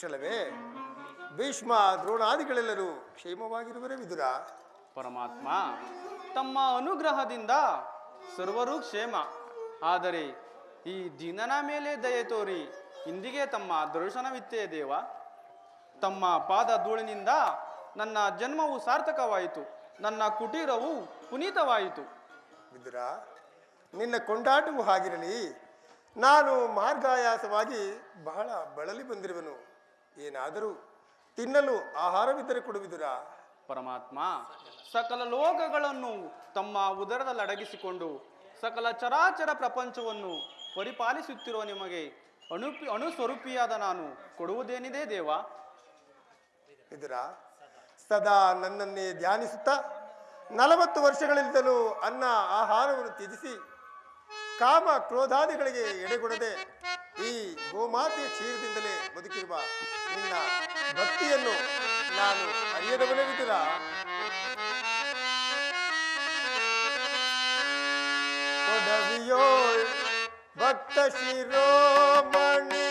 ಕುಶಲವೇ? ಭೀಷ್ಮ ದ್ರೋಣಾದಿಗಳೆಲ್ಲರೂ ಕ್ಷೇಮವಾಗಿರುವರೇ ವಿದುರ? ಪರಮಾತ್ಮ, ತಮ್ಮ ಅನುಗ್ರಹದಿಂದ ಸರ್ವರೂ ಕ್ಷೇಮ. ಆದರೆ ಈ ದೀನನ ಮೇಲೆ ದಯೆ ತೋರಿ ಇಂದಿಗೆ ತಮ್ಮ ದರ್ಶನವಿತ್ತೇ ದೇವ. ತಮ್ಮ ಪಾದ ಧೂಳಿನಿಂದ ನನ್ನ ಜನ್ಮವು ಸಾರ್ಥಕವಾಯಿತು, ನನ್ನ ಕುಟೀರವು ಪುನೀತವಾಯಿತು. ವಿದುರ, ನಿನ್ನ ಕೊಂಡಾಟವು ಹಾಗಿರಲಿ. ನಾನು ಮಾರ್ಗಾಯಾಸವಾಗಿ ಬಹಳ ಬಳಲಿ ಬಂದಿರುವನು. ಏನಾದರೂ ತಿನ್ನಲು ಆಹಾರವಿದ್ದರೆ ಕೊಡುವಿದುರ? ಪರಮಾತ್ಮ, ಸಕಲ ಲೋಕಗಳನ್ನು ತಮ್ಮ ಉದರದಲ್ಲಿ ಅಡಗಿಸಿಕೊಂಡು ಸಕಲ ಚರಾಚರ ಪ್ರಪಂಚವನ್ನು ಪರಿಪಾಲಿಸುತ್ತಿರುವ ನಿಮಗೆ ಅಣುಸ್ವರೂಪಿಯಾದ ನಾನು ಕೊಡುವುದೇನಿದೆ ದೇವ? ವಿದುರ, ಸದಾ ನನ್ನನ್ನೇ ಧ್ಯಾನಿಸುತ್ತಾ 40 ವರ್ಷಗಳಿಂದಲೂ ಅನ್ನ ಆಹಾರವನ್ನು ತ್ಯಜಿಸಿ ಕಾಮ ಕ್ರೋಧಾದಿಗಳಿಗೆ ಎಡೆಗೊಡದೆ ಈ ಗೋಮಾತೆಯ ಕ್ಷೀರದಿಂದಲೇ ಬದುಕಿರುವ ನಿನ್ನ ಭಕ್ತಿಯನ್ನು ನಾನು ಅರಿಯದವನೇ ವಿದುರ. ಕೊಡವಿಯೋಳ್ ಭಕ್ತ ಶಿರೋಮಣಿ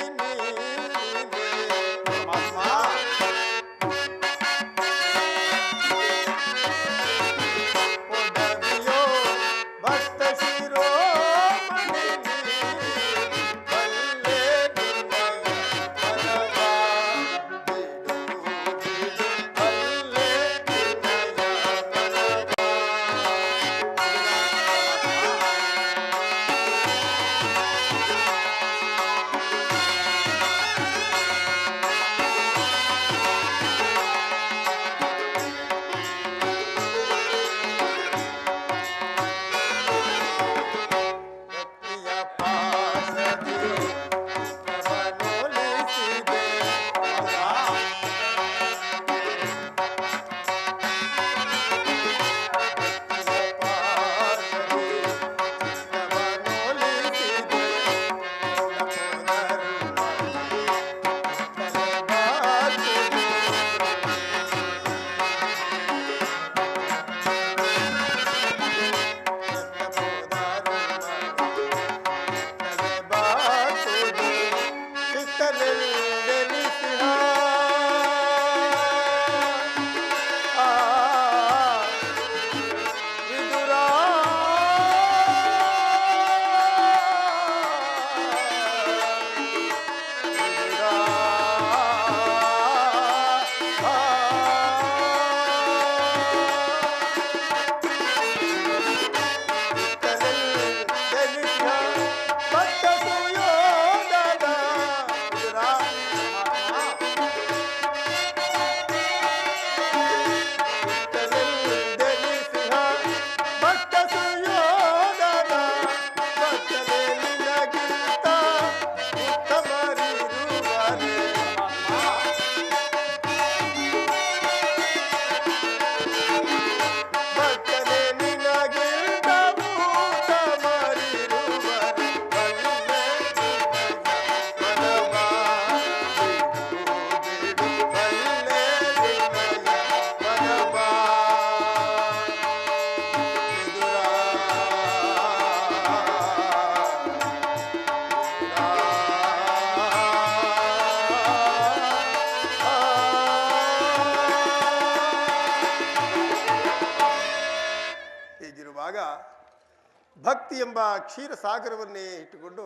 ಭಕ್ತಿ ಎಂಬ ಕ್ಷೀರ ಸಾಗರವನ್ನೇ ಇಟ್ಟುಕೊಂಡು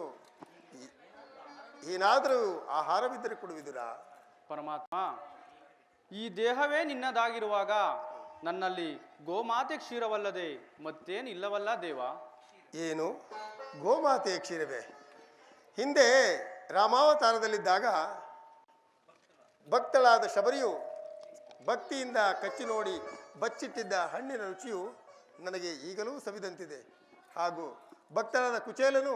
ಏನಾದರೂ ಆಹಾರವಿದ್ದರೆ ಕೊಡುವಿದುರ? ಪರಮಾತ್ಮ, ಈ ದೇಹವೇ ನಿನ್ನದಾಗಿರುವಾಗ ನನ್ನಲ್ಲಿ ಗೋಮಾತೆ ಕ್ಷೀರವಲ್ಲದೆ ಮತ್ತೇನಿಲ್ಲವಲ್ಲ ದೇವ. ಏನು ಗೋಮಾತೆಯ ಕ್ಷೀರವೇ? ಹಿಂದೆ ರಾಮಾವತಾರದಲ್ಲಿದ್ದಾಗ ಭಕ್ತಳಾದ ಶಬರಿಯು ಭಕ್ತಿಯಿಂದ ಕಚ್ಚಿ ನೋಡಿ ಬಚ್ಚಿಟ್ಟಿದ್ದ ಹಣ್ಣಿನ ರುಚಿಯು ನನಗೆ ಈಗಲೂ ಸವಿದಂತಿದೆ. ಹಾಗೂ ಭಕ್ತಳಾದ ಕುಚೇಲನು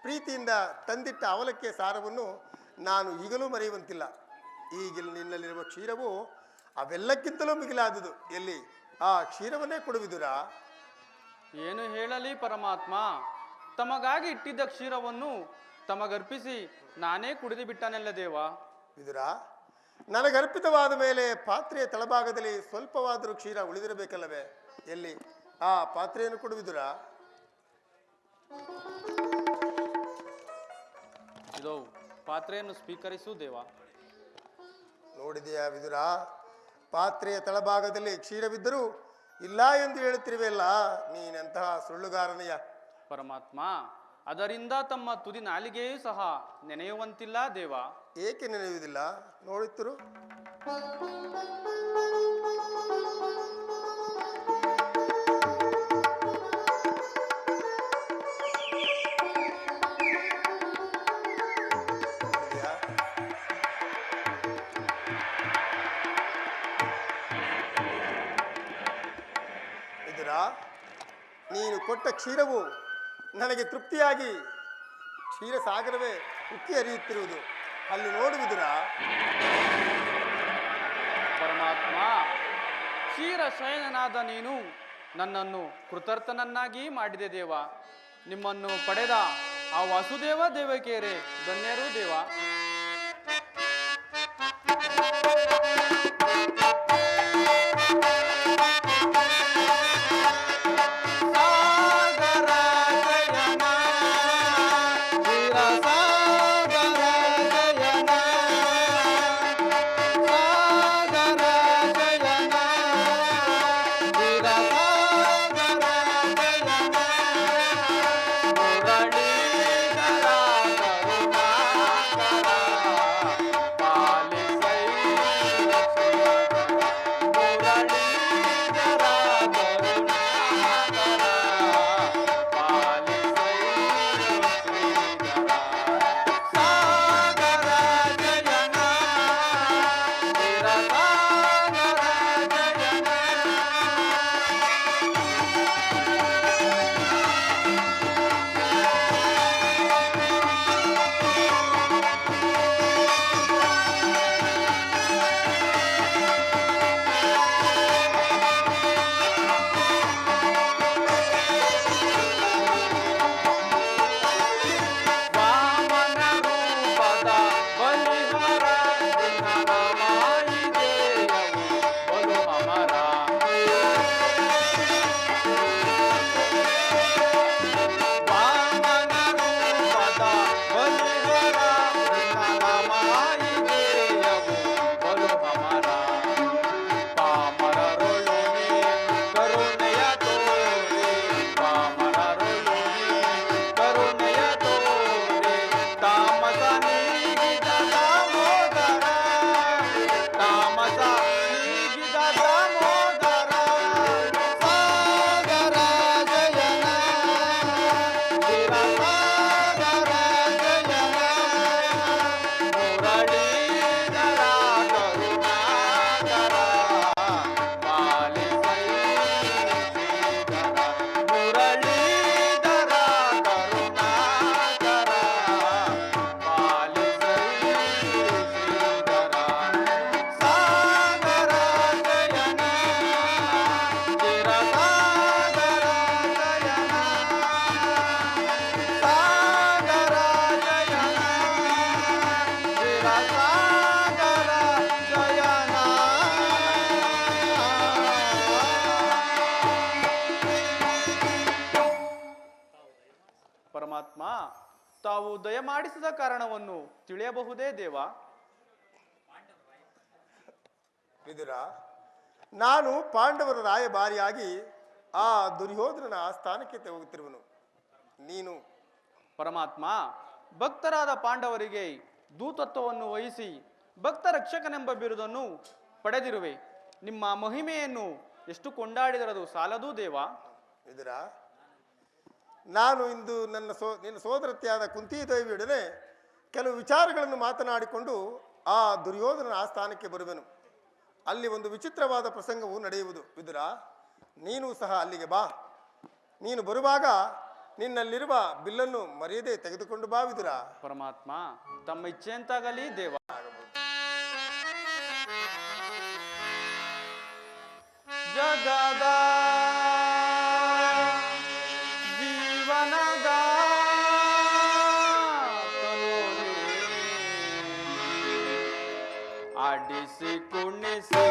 ಪ್ರೀತಿಯಿಂದ ತಂದಿಟ್ಟ ಅವಲಕ್ಕಿಯ ಸಾರವನ್ನು ನಾನು ಈಗಲೂ ಮರೆಯುವಂತಿಲ್ಲ. ಈಗಿನ ನಿನ್ನಲ್ಲಿರುವ ಕ್ಷೀರವು ಅವೆಲ್ಲಕ್ಕಿಂತಲೂ ಮಿಗಿಲಾದುದು. ಎಲ್ಲಿ ಆ ಕ್ಷೀರವನ್ನೇ ಕೊಡುವಿದುರ? ಏನು ಹೇಳಲಿ ಪರಮಾತ್ಮ, ತಮಗಾಗಿ ಇಟ್ಟಿದ್ದ ಕ್ಷೀರವನ್ನು ತಮಗರ್ಪಿಸಿ ನಾನೇ ಕುಡಿದು ಬಿಟ್ಟನೆಲ್ಲ ದೇವ. ವಿದುರ, ನನಗರ್ಪಿತವಾದ ಮೇಲೆ ಪಾತ್ರೆಯ ತಳಭಾಗದಲ್ಲಿ ಸ್ವಲ್ಪವಾದರೂ ಕ್ಷೀರ ಉಳಿದಿರಬೇಕಲ್ಲವೇ? ಎಲ್ಲಿ ಆ ಪಾತ್ರೆಯನ್ನು ಕೊಡುವಿದುರ? ಇದೋ ಪಾತ್ರೆಯನ್ನು ಸ್ವೀಕರಿಸು ದೇವ. ನೋಡಿದೆಯಾ ವಿದುರ, ಪಾತ್ರೆಯ ತಳಭಾಗದಲ್ಲಿ ಕ್ಷೀರವಿದ್ದರೂ ಇಲ್ಲ ಎಂದು ಹೇಳುತ್ತಿರುವೆಯಲ್ಲ, ನೀನೆಂತಹ ಸುಳ್ಳುಗಾರನೆಯ. ಪರಮಾತ್ಮ, ಅದರಿಂದ ತಮ್ಮ ತುದಿ ನಾಲಿಗೆಯೂ ಸಹ ನೆನೆಯುವಂತಿಲ್ಲ ದೇವ. ಏಕೆ ನೆನೆಯುವುದಿಲ್ಲ? ನೋಡುತ್ತಿರು. ನೀನು ಕೊಟ್ಟ ಕ್ಷೀರವು ನನಗೆ ತೃಪ್ತಿಯಾಗಿ ಕ್ಷೀರಸಾಗರವೇ ಉಕ್ಕಿ ಹರಿಯುತ್ತಿರುವುದು ಅಲ್ಲಿ ನೋಡುವುದಿರ. ಪರಮಾತ್ಮ, ಕ್ಷೀರ ಶಯನನಾದ ನೀನು ನನ್ನನ್ನು ಕೃತಾರ್ಥನನ್ನಾಗಿ ಮಾಡಿದೆ ದೇವ. ನಿಮ್ಮನ್ನು ಪಡೆದ ಆ ವಾಸುದೇವ ದೇವಕಿಯರೇ ಧನ್ಯರು ದೇವ. ಪರಮಾತ್ಮ, ತಾವು ದಯಮಾಡಿಸಿದ ಕಾರಣವನ್ನು ತಿಳಿಯಬಹುದೇ ದೇವ? ವಿದುರ, ನಾನು ಪಾಂಡವರ ರಾಯಭಾರಿಯಾಗಿ ಆ ದುರ್ಯೋಧನನ ಆಸ್ಥಾನಕ್ಕೆ ಹೋಗುತ್ತಿರುವನು. ನೀನು? ಪರಮಾತ್ಮ, ಭಕ್ತರಾದ ಪಾಂಡವರಿಗೆ ದೂತತ್ವವನ್ನು ವಹಿಸಿ ಭಕ್ತ ರಕ್ಷಕನೆಂಬ ಬಿರುದನ್ನು ಪಡೆದಿರುವೆ. ನಿಮ್ಮ ಮಹಿಮೆಯನ್ನು ಎಷ್ಟು ಕೊಂಡಾಡಿದರದು ಸಾಲದು ದೇವ. ವಿದುರ, ನಾನು ಇಂದು ನಿನ್ನ ಸೋದರತೆಯಾದ ಕುಂತಿದೇವಿಯೊಡನೆ ಕೆಲವು ವಿಚಾರಗಳನ್ನು ಮಾತನಾಡಿಕೊಂಡು ಆ ದುರ್ಯೋಧನನ ಆಸ್ಥಾನಕ್ಕೆ ಬರುವೆನು. ಅಲ್ಲಿ ಒಂದು ವಿಚಿತ್ರವಾದ ಪ್ರಸಂಗವು ನಡೆಯುವುದು. ವಿದುರ, ನೀನು ಸಹ ಅಲ್ಲಿಗೆ ಬಾ. ನೀನು ಬರುವಾಗ ನಿನ್ನಲ್ಲಿರುವ ಬಿಲ್ಲನ್ನು ಮರೆಯದೆ ತೆಗೆದುಕೊಂಡು ಬಾ ವಿದುರ. ಪರಮಾತ್ಮ, ತಮ್ಮ ಇಚ್ಛೆಯಂತಾಗಲಿ ದೇವ. ಜಗದ ಜೀವನದ ಆಡಿಸಿ ಕುಣಿಸಿ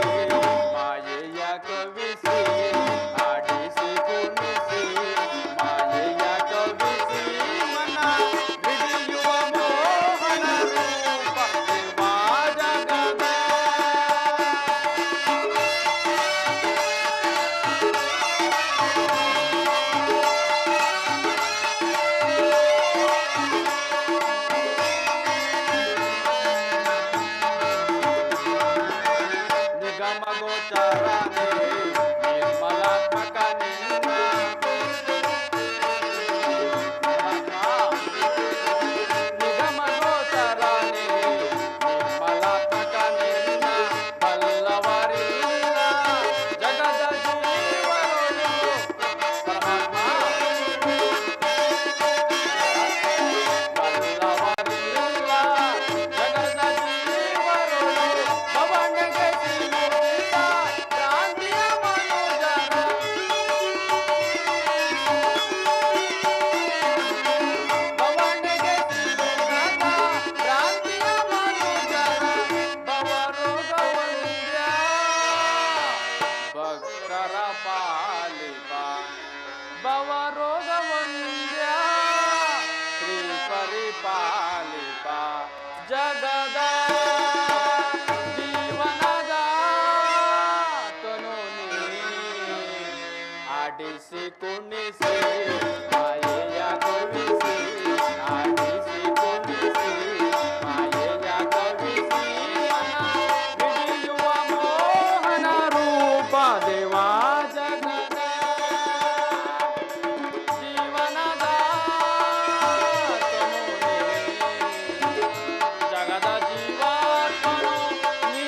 ಮಾಯೆಯ ಕವಿಸಿ, ಆಡಿಸಿ ಕುಣಿಸಿ ಮಾಯೆಯ ಕವಿಸಿ, ಮನ ಹಿಡಿಯುವ ಮೋಹನ ಅಗೋಚರನೇ ನಿರ್ಮಲಾತ್ಮಕ ನಿನ್ನ ನಿಗಮಗೋಚರನೇ ನಿರ್ಮಲಾತ್ಮಕ ನಿನ್ನ ಬಲ್ಲವರಿಲ್ಲ ಜಗದ ಜೀವಗಳು ಪರಮಾತ್ಮ ಬಲ್ಲವರಿಲ್ಲ ಜಗದ ಜೀವಗಳು ಪವನಗೆ ಸಿಲುಕಿದ ಕ್ರಾಂತಿಯ ಮನುಜರ ಪವನಗೆ ಸಿಲುಕದ ಕ್ರಾಂತಿಯ ಮನುಜರ ಭವರೋಗ ವಂದ್ಯ ಭಕ್ತರ ಪಾಲಿಪ ಭವರೋಗ ವಂದ್ಯ ಶ್ರೀ ಪರಿಪಾಲಿಪ ಜಗದ ಜೀವನದ ತನು ಆಡಿಸಿ ಕುಣಿಸಿ ಮಾಯೆಯ ಕವಿಸಿ ಆಡಿಸಿ ಕುಣಿಸಿ ಮಾಯೆಯ ಕವಿಸಿ ಮನ ಹಿಡಿಯುವ ಮೋಹನ ರೂಪ ದೇವಾ ಜಗದ ಜೀವನದ ತನು ಜಗದ ಜೀವಾತ್ಮನು ನೀ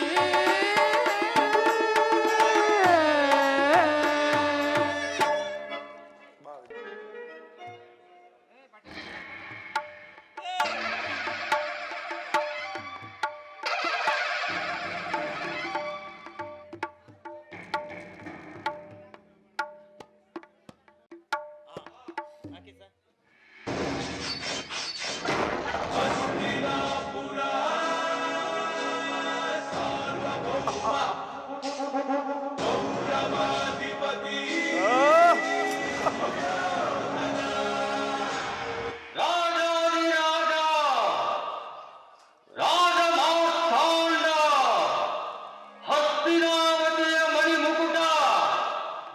ಹಸ್ತಿನಾವತಿಯ ಮಣಿಮುಕುಟ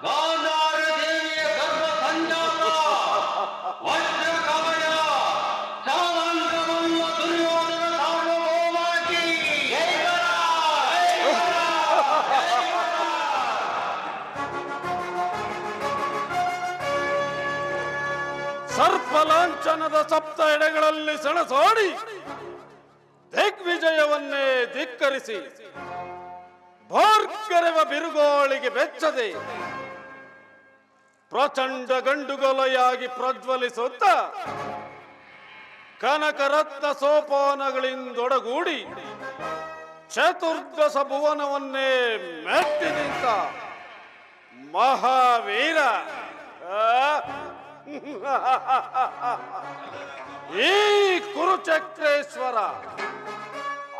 ಗಾಂಧಾರ ದೇವಿಯ ಗರ್ಭ ಸಂಜಾತ ವಜ್ರ ಕವಯ ಚಾಮಂತ್ರಮಲ್ಲ ದುರ್ಯೋಧನ ಸಾರ್ವಭೌಮಾಕಿ ಸರ್ಪಲಾಂಛನದ ಸಪ್ತ ಎಡೆಗಳಲ್ಲಿ ಸೆಣಸಾಡಿ ದಿಗ್ವಿಜಯವನ್ನೇ ಧಿಕ್ಕರಿಸಿ ಭಾರ್ಗರೆವ ಬಿರುಗಾಳಿಗೆ ಬೆಚ್ಚದೆ ಪ್ರಚಂಡ ಗಂಡುಗೊಲೆಯಾಗಿ ಪ್ರಜ್ವಲಿಸುತ್ತ ಕನಕರತ್ನ ಸೋಪಾನಗಳಿಂದೊಡಗೂಡಿ ಚತುರ್ದಶ ಭುವನವನ್ನೇ ಮೆಟ್ಟಿ ನಿಂತ ಮಹಾವೀರ ಈ ಕುರುಚಕ್ರೇಶ್ವರ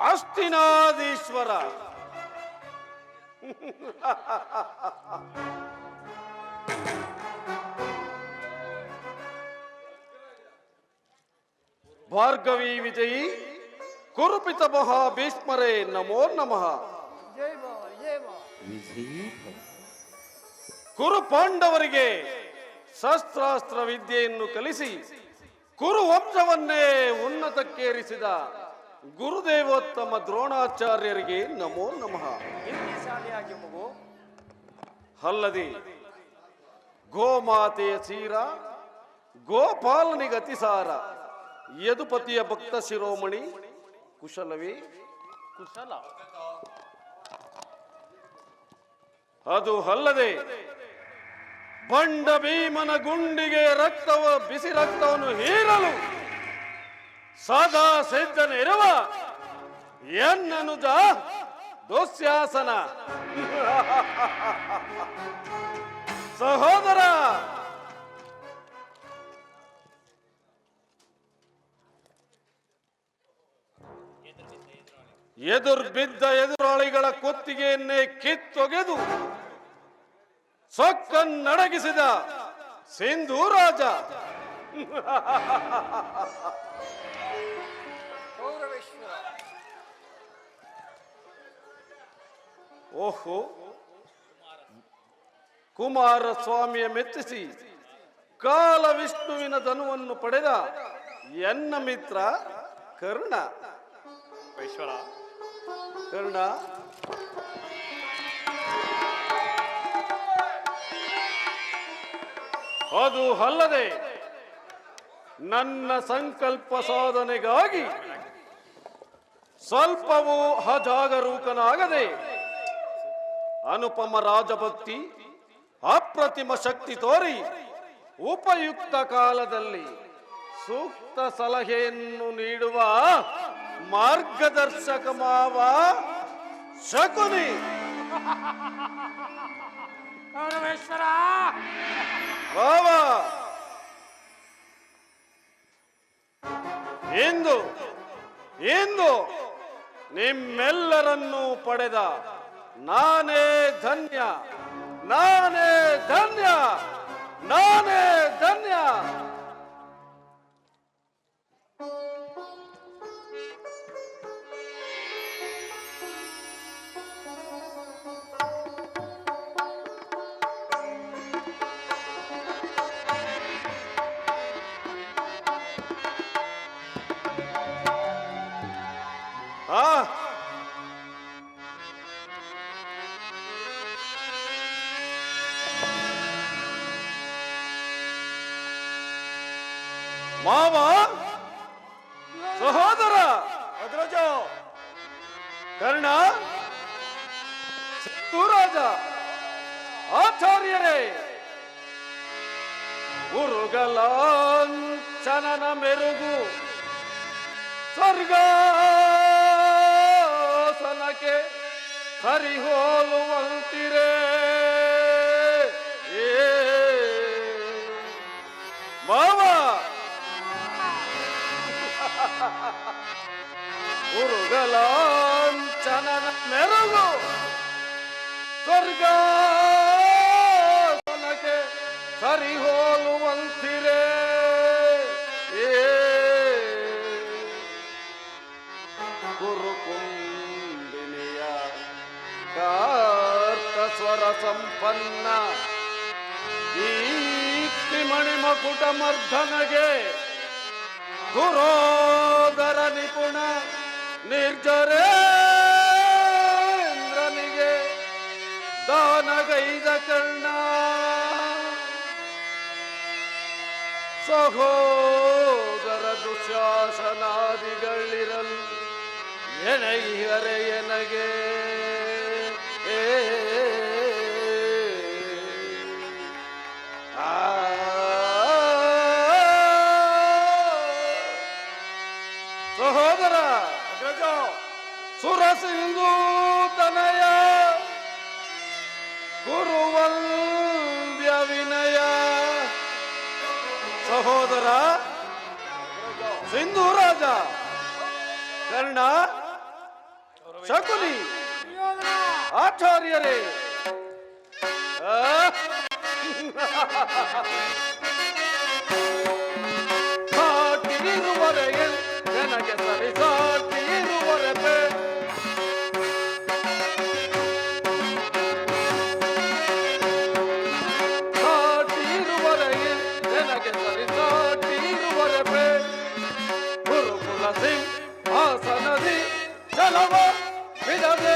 ಅಷ್ಟಿನಾದೀಶ್ವರ ಭಾರ್ಗವಿ ವಿಜಯಿ ಕುರುಪಿತ ಮಹಾಭೀಷ್ಮರೇ ನಮೋ ನಮಃ. ಕುರು ಪಾಂಡವರಿಗೆ ಶಸ್ತ್ರಾಸ್ತ್ರ ವಿದ್ಯೆಯನ್ನು ಕಲಿಸಿ ಕುರು ವಂಶವನ್ನೇ ಉನ್ನತಕ್ಕೇರಿಸಿದ ಗುರುದೇವೋತ್ತಮ ದ್ರೋಣಾಚಾರ್ಯರಿಗೆ ನಮೋ ನಮಃ. ಅಲ್ಲದೆ ಗೋಮಾತೆಯ ಸೀರ ಗೋಪಾಲನಿಗೆ ಅತಿಸಾರ ಯದುಪತಿಯ ಭಕ್ತ ಶಿರೋಮಣಿ ಕುಶಲವೇ? ಕುಶಲ. ಅದು ಅಲ್ಲದೆ ಬಂಡ ಭೀಮನ ಗುಂಡಿಗೆ ಬಿಸಿ ರಕ್ತವನ್ನು ಹೀರಲು ಸದಾ ಸಿದ್ಧನಿರುವ ಎನ್ನನುಜ ದುಶ್ಯಾಸನ ಸಹೋದರ. ಎದುರ್ಬಿದ್ದ ಎದುರಾಳಿಗಳ ಕುತ್ತಿಗೆಯನ್ನೇ ಕಿತ್ತೊಗೆದು ಸೊಕ್ಕನ್ನಡಗಿಸಿದ ಸಿಂಧೂ ರಾಜ ಓಹೋ, ಕುಮಾರಸ್ವಾಮಿಯ ಮೆಚ್ಚಿಸಿ ಕಾಲ ವಿಷ್ಣುವಿನ ಧನುವನ್ನು ಪಡೆದ ಎನ್ನ ಮಿತ್ರ ಕರ್ಣ. ಕರ್ಣ, ಅದು ಅಲ್ಲದೆ ನನ್ನ ಸಂಕಲ್ಪ ಸಾಧನೆಗಾಗಿ ಸ್ವಲ್ಪವೂ ಅಜಾಗರೂಕನಾಗದೆ ಅನುಪಮ ರಾಜಭಕ್ತಿ ಅಪ್ರತಿಮ ಶಕ್ತಿ ತೋರಿ ಉಪಯುಕ್ತ ಕಾಲದಲ್ಲಿ ಸೂಕ್ತ ಸಲಹೆಯನ್ನು ನೀಡುವ ಮಾರ್ಗದರ್ಶಕ ಮಾವ ಶಕುನಿ. ಮಾವ, ಇಂದು ನಿಮ್ಮೆಲ್ಲರನ್ನೂ ಪಡೆದ ನಾನೇ ಧನ್ಯ, ನಾನೇ ಧನ್ಯ, ನಾನೇ ಧನ್ಯ. ಮಾವ, ಸಹೋದರ ಅಗ್ರಜ, ಕರ್ಣ, ಸಿಂಧೂರಾಜ, ಆಚಾರ್ಯರೇ, ಗುರುಗಲಾಂಛನನ ಮೆರುಗು ಸ್ವರ್ಗಾಸನಕ್ಕೆ ಸರಿಹೋಲುವಂತಿರೇ. ಮಾವ, ಗುರುಗಲಾಂಛನನ ಮೆರುಗು ಸ್ವರ್ಗಾಸನಕ್ಕೆ ಸರಿಹೋಲುವಂತಿರೇ. ಗುರುಕುಂಬಿನಿಯ ಕಾರ್ತ ಸ್ವರ ಸಂಪನ್ನ ದೀಪ್ತಿ ಮಣಿಮಕುಟ ಮರ್ಧನಗೆ ಗುರೋದರ ನಿಪುಣ ನಿರ್ಜರೇಂದ್ರನಿಗೆ ದಾನಗೈದ ಕರ್ಣ ಸಹೋದರ ದುಶಾಸನಾದಿಗಳಿರಲು ಎನೈಹರೆ ಎನಗೆ ಸಹೋದರ ಅಗ್ರಜ, ಸುರಸಿಂಧು ತನಯ ಗುರುವಂದ್ಯ ವಿನಯ. ಸಹೋದರ ಸಿಂಧೂರಾಜ, ಕರ್ಣ, ಶಕುನಿ, ಆಚಾರ್ಯರೇ, ಸಾಟಿರುವರೆಗೆ ನನಗೆ ಸರಿ ಸಾಟಿರುವರೆಗೆ ಸಾಟಿರುವರೆಗೆ ನನಗೆ ಸರಿ ಸಾಟಿರುವರೆಗೆ ಗುರುಕುಲ ಸಿಂಹಾಸನದಿ ಚಲವ ಬಿಡದೆ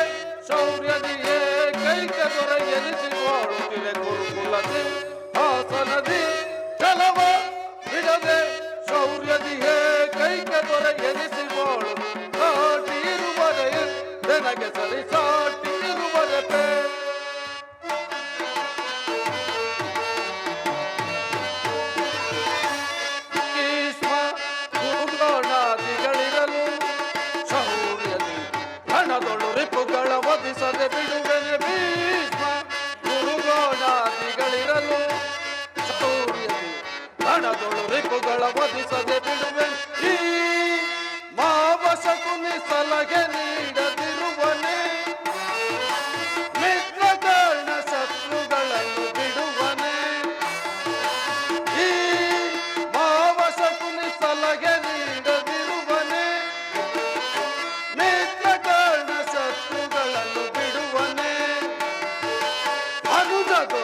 ಶೌರ್ಯದಿಯೇ ಕೈಕ ದೊರೆ ಎನಿಸಿಕೊಳ್ಳುತ್ತಿದೆ. ಗುರುಕುಲ ಸಿಂಹಾಸನದಿ ಚಲವ ಬಿಡದೆ ಶೌರ್ಯದಿಯೇ ಕೈಕ ದೊರೆ ಎನಿಸಿಕೊಳ್ಳು ಸಾಟಿರುವರೆ ನನಗೆ ಸರಿ ಸಾಟಿರುವರೆ. ಭೀಷ್ಮ ಗುರುದ್ರೋಣಾದಿಗಳಿರಲು ಶೌರ್ಯದಿ ಹಣದೊಳು ರಿಪುಗಳ ವಧಿಸದೆ ಬಿಡುವೆನೆ. ಭೀಷ್ಮ ಗುರುದ್ರೋಣಾದಿಗಳಿರಲು ಶೌರ್ಯದಿ ಹಣದೊಳು ರಿಪುಗಳ ವಧಿಸದೆ ಬಿಡುವೆನೆ. ಈ ಮಾವ ಶಕುನಿ ಸಲಹೆ ನೀಡದಿರುವನೆ, ಮಿತ್ರ ಕರ್ಣ ಶತ್ರುಗಳನ್ನು ಬಿಡುವನೆ. ಈ ಮಾವ ಶಕುನಿ ಸಲಹೆ ನೀಡದಿರುವನೆ, ಮಿತ್ರ ಕರ್ಣ ಶತ್ರುಗಳನ್ನು ಬಿಡುವನೆ. ಅನುಜದು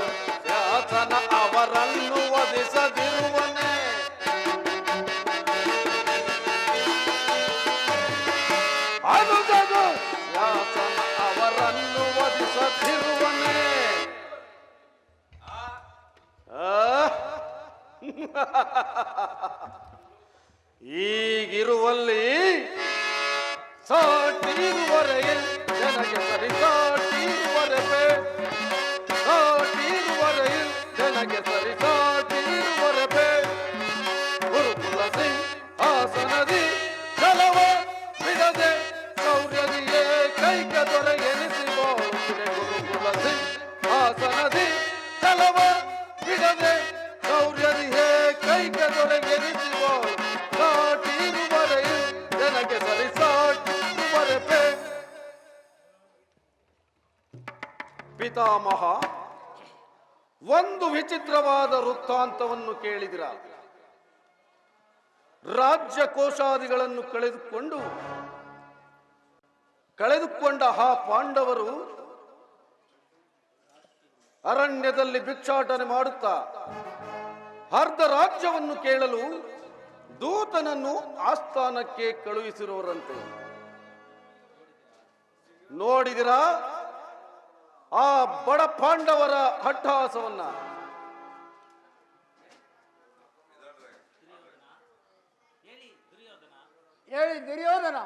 ಶಾಸನ ಅವರನ್ನು ವಧಿಸದಿರುವನೆ. ಈಗಿರುವಲ್ಲಿ ಸಾಟಿರುವರೆಗೆ ಜನಗೆ ಸರಿ ಸಾಟಿರುವರೆಗೆ ಸಾಟಿರುವರೆಗೆ ಜನಗೆ ಸರಿ ಸಾಟಿರುವರೆಗೆ ಗುರುಕುಲ ಸಿಂಹಾಸನದಿ ಚಲವ ಬಿಡದೆ ಶೌರ್ಯದಿಯೇ ಕೈಕ ದೊರೆ ಎನಿಸಿ ಬಾಳುತ್ತಿದೆ ಗುರುಕುಲ ಸಿಂಹಾಸನದಿ ಚಲವ ಬಿಡದೆ ಶೌರ್ಯದಿಯೇ ಕೈಕ ದೊರೆ ಎನಿಸಿ ಬಾಳು ಸಾಟಿರುವರೆಗೆ ಜನಗೆ ಸರಿ ಸಾಟಿರುವರೆಗೆ ಪಿತಾಮಹ ಒಂದು ವಿಚಿತ್ರವಾದ ವೃತ್ತಾಂತವನ್ನು ಕೇಳಿದಿರ. ರಾಜ್ಯ ಕೋಶಾದಿಗಳನ್ನು ಕಳೆದುಕೊಂಡ ಆ ಪಾಂಡವರು ಅರಣ್ಯದಲ್ಲಿ ಭಿಕ್ಷಾಟನೆ ಮಾಡುತ್ತಾ ಅರ್ಧ ರಾಜ್ಯವನ್ನು ಕೇಳಲು ದೂತನನ್ನು ಆಸ್ಥಾನಕ್ಕೆ ಕಳುಹಿಸಿರುವರಂತೆ. ನೋಡಿದಿರಾ ಆ ಬಡ ಪಾಂಡವರ ಹಟ್ಟಹಾಸವನ್ನ? ಹೇಳಿ ದುರ್ಯೋಧನ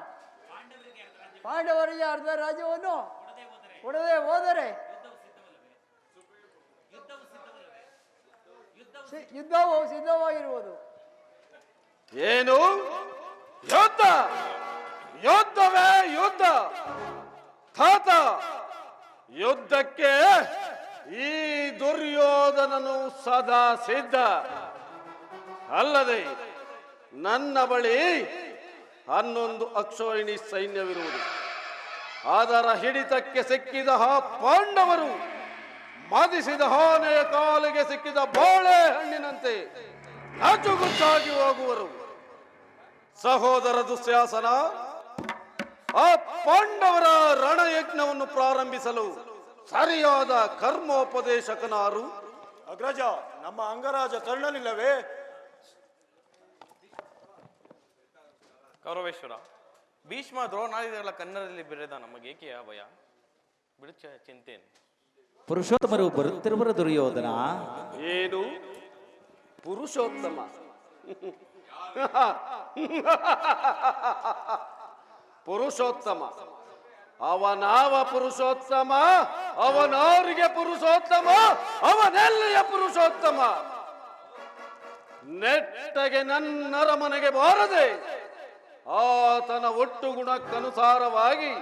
ಪಾಂಡವರಿಗೆ ಅರ್ಧ ರಾಜ್ಯವನ್ನು ಕೊಡದೆ ಹೋದರೆ ಯುದ್ಧವು ಸಿದ್ಧವಾಗಿರುವುದು. ಏನು ಯುದ್ಧ? ಯುದ್ಧವೇ ಯುದ್ಧ ತಾತ. ಯುದ್ಧಕ್ಕೆ ಈ ದುರ್ಯೋಧನನು ಸದಾ ಸಿದ್ಧ. ಅಲ್ಲದೆ ನನ್ನ ಬಳಿ 11 ಅಕ್ಷೋಹಿಣಿ ಸೈನ್ಯವಿರುವುದು. ಅದರ ಹಿಡಿತಕ್ಕೆ ಸಿಕ್ಕಿದ ಆ ಪಾಂಡವರು ಮದಿಸಿದ ಆನೆಯ ಕಾಲಿಗೆ ಸಿಕ್ಕಿದ ಬಾಳೆ ಹಣ್ಣಿನಂತೆ ನಜುಗುಚ್ಚಾಗಿ ಹೋಗುವರು. ಸಹೋದರ ದುಶ್ಯಾಸನ, ಆ ಪಾಂಡವರ ರಣಯಜ್ಞವನ್ನು ಪ್ರಾರಂಭಿಸಲು ಸರಿಯಾದ ಕರ್ಮೋಪದೇಶಕನಾರು? ಅಗ್ರಜ, ನಮ್ಮ ಅಂಗರಾಜ ಕರ್ಣನಿಲ್ಲವೇ? ಕೌರವೇಶ್ವರ, ಭೀಷ್ಮ ದ್ರೋಣಾದಿಗಳ ಕನ್ನಡದಲ್ಲಿ ಬೆರೆದ ನಮಗೇಕೆ ಆ ಭಯ? ಬಿಡು ಚಿಂತೇನೆ. ಪುರುಷೋತ್ತಮರು ಬರುತ್ತಿರುವರ ದುರ್ಯೋಧನ. ಏನು ಪುರುಷೋತ್ತಮ? ಪುರುಷೋತ್ತಮ ಅವನಾವ ಪುರುಷೋತ್ತಮ? ಅವನವರಿಗೆ ಪುರುಷೋತ್ತಮ? ಅವನೆಲ್ಲಿಯ ಪುರುಷೋತ್ತಮ? ನೆಟ್ಟಗೆ ನನ್ನರ ಮನೆಗೆ ಬಾರದೆ ಆತನ ಒಟ್ಟು ಗುಣಕ್ಕನುಸಾರವಾಗಿ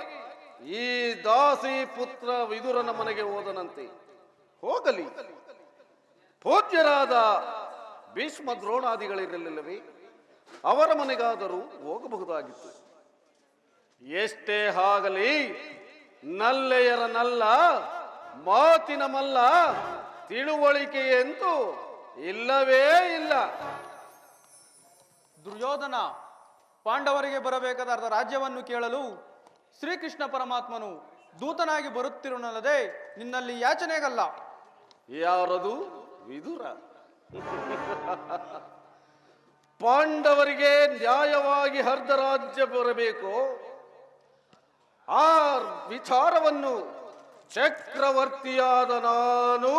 ಈ ದಾಸಿ ಪುತ್ರ ವಿದುರನ ಮನೆಗೆ ಹೋದನಂತೆ. ಹೋಗಲಿ, ಪೂಜ್ಯರಾದ ಭೀಷ್ಮ ದ್ರೋಣಾದಿಗಳಿರಲಿಲ್ಲವೇ? ಅವರ ಮನೆಗಾದರೂ ಹೋಗಬಹುದಾಗಿತ್ತು. ಎಷ್ಟೇ ಆಗಲಿ ನಲ್ಲೆಯರ ನಲ್ಲ, ಮಾತಿನ ಮಲ್ಲ, ತಿಳುವಳಿಕೆಯಂತೂ ಇಲ್ಲವೇ ಇಲ್ಲ. ದುರ್ಯೋಧನ, ಪಾಂಡವರಿಗೆ ಬರಬೇಕಾದ ಅರ್ಧ ರಾಜ್ಯವನ್ನು ಕೇಳಲು ಶ್ರೀಕೃಷ್ಣ ಪರಮಾತ್ಮನು ದೂತನಾಗಿ ಬರುತ್ತಿರುವನಲ್ಲದೆ ನಿನ್ನಲ್ಲಿ ಯಾಚನೆಗಲ್ಲ. ಯಾರದು? ವಿದುರ. ಪಾಂಡವರಿಗೆ ನ್ಯಾಯವಾಗಿ ಅರ್ಧ ರಾಜ್ಯ ಬರಬೇಕು. ಆ ವಿಚಾರವನ್ನು ಚಕ್ರವರ್ತಿಯಾದ ನಾನು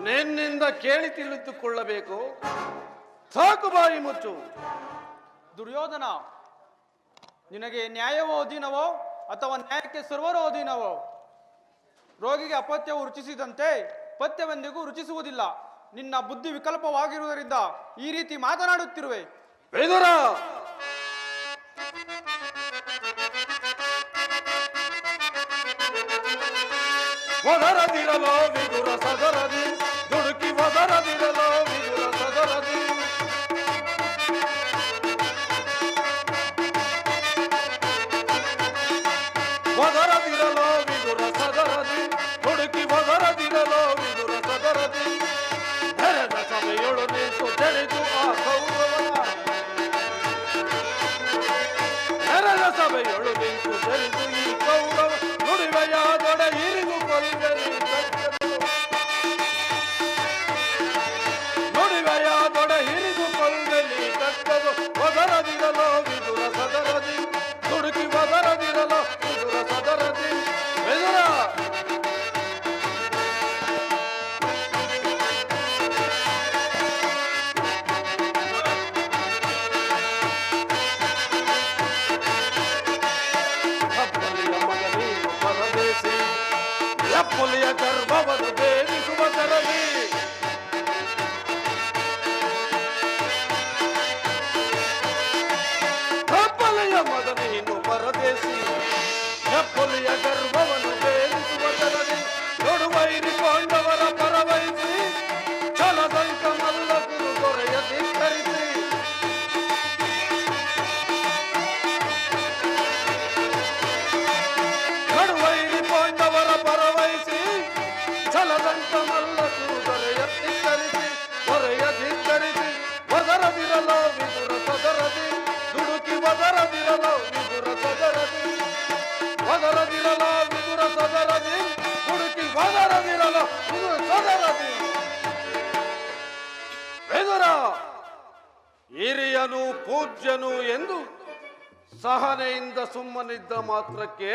ನಿನ್ನಿಂದ ಕೇಳಿ ತಿಳಿದುಕೊಳ್ಳಬೇಕು. ಸಾಕು, ಬಾಯಿ ಮುಚ್ಚು. ದುರ್ಯೋಧನ, ನಿನಗೆ ನ್ಯಾಯವೋ ಅಧೀನವೋ ಅಥವಾ ನ್ಯಾಯಕ್ಕೆ ಸರ್ವರೋ ಅಧೀನವೋ? ರೋಗಿಗೆ ಅಪತ್ಯವು ರುಚಿಸಿದಂತೆ ಪಥ್ಯವೆಂದಿಗೂ ರುಚಿಸುವುದಿಲ್ಲ. ನಿನ್ನ ಬುದ್ಧಿ ವಿಕಲ್ಪವಾಗಿರುವುದರಿಂದ ಈ ರೀತಿ ಮಾತನಾಡುತ್ತಿರುವೆ. ವಿದುರ, ಒದರದಿರಲೋ ವಿದುರ ಸದರದಿ, ದುಡುಕಿ ಒದರದಿರಲೋ ವಿದುರ ಸದರದಿ. ಒದರದಿರಲೋ ವಿದುರ ಸದರದಿ, ದುಡುಕಿ ಒದರದಿರಲೋ ವಿದುರ ಸದರದಿ. ತೆರೆದ ಸಭೆಯೊಳು ನಿಂತು ತೆರೆದು ಆ ಕೌರವನ, ತೆರೆದ ಸಭೆಯೊಳು ನಿಂತು ತೆರೆದು ಈ ಕೌರವ ನುಡಿವೆಯಾದೊಡೆ ಇರಿದು ಕೊಲ್ವೆನು. ಕಡುವೈರಿ ಪಾಂಡವರ ಪರವಹಿಸಿ ಛಲದಂಕ ಮಲ್ಲ ಗುರು ದೊರೆಯ ಧಿಕ್ಕರಿಸಿ ಕಡುವೈರಿ ಪಾಂಡವರ ಪರವಹಿಸಿ ಛಲದಂಕ ಮಲ್ಲ ಗುರು ದೊರೆಯ ಧಿಕ್ಕರಿಸಿ ಒದರದಿರಲೋ ವಿದುರ ಸದರದಿ ದುಡುಕಿ ಒದರದಿರಲೋ ವಿದುರ ಸದರದಿ ಒದರದಿರಲೋ ವಿದುರ ಸದರದಿ ದುಡುಕಿ ಒದರದಿರಲೋ ವಿದುರ ಸದರದಿ ವಿದುರ ಹಿರಿಯನು ಪೂಜ್ಯನು ಎಂದು ಸಹನೆಯಿಂದ ಸುಮ್ಮನಿದ್ದ ಮಾತ್ರಕ್ಕೆ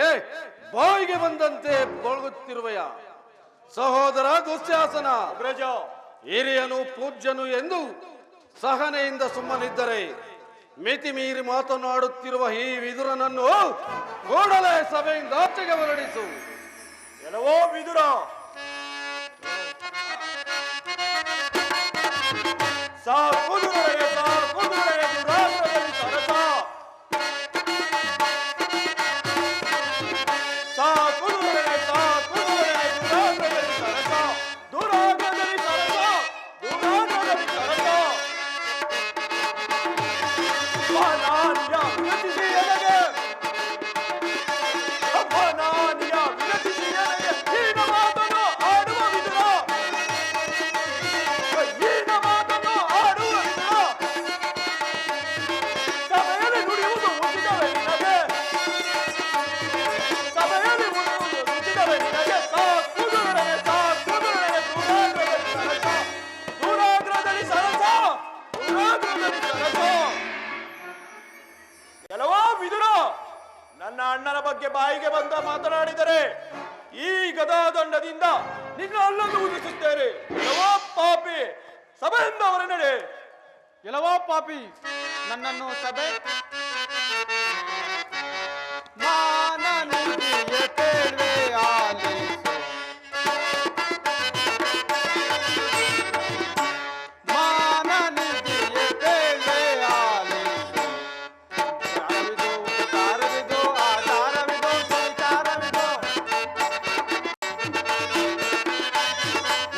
ಬಾಯಿಗೆ ಬಂದಂತೆ ಬೊಳಗುತ್ತಿರುವೆಯ ಸಹೋದರ ದುಶ್ಯಾಸನ ಹಿರಿಯನು ಪೂಜ್ಯನು ಎಂದು ಸಹನೆಯಿಂದ ಸುಮ್ಮನಿದ್ದರೆ ಮಿತಿ ಮೀರಿ ಮಾತನಾಡುತ್ತಿರುವ ಈ ವಿದುರನನ್ನು ಕೂಡಲೇ ಸಭೆಯಿಂದ ಆಚೆಗೆ ಹೊರಡಿಸು. ಎಲ್ಲವೋ ವಿದುರ, ನನ್ನ ಅಣ್ಣನ ಬಗ್ಗೆ ಬಾಯಿಗೆ ಬಂದ ಮಾತನಾಡಿದರೆ ಈ ಗದಾದಂಡದಿಂದ ನಿನ್ನ ಅಲ್ಲನ್ನು ಉದಿಸುತ್ತೇನೆ. ಎಲ್ಲವೋ ಪಾಪಿ, ಸಭೆಯಿಂದ ಹೊರ ನಡೆ. ಎಲ್ಲವೋ ಪಾಪಿ, ನನ್ನನ್ನು ಸಭೆ ಮಾನನಿಗೆ ಕೇಳ್ವೆ ಆಲಿಸು. ಮಾನನಿಗೆ ಕೇಳ್ವೆ ಆಲಿಸು. ತಾರವಿದು ಆಚಾರವಿದು ಸ್ವೀಕಾರವಿದು.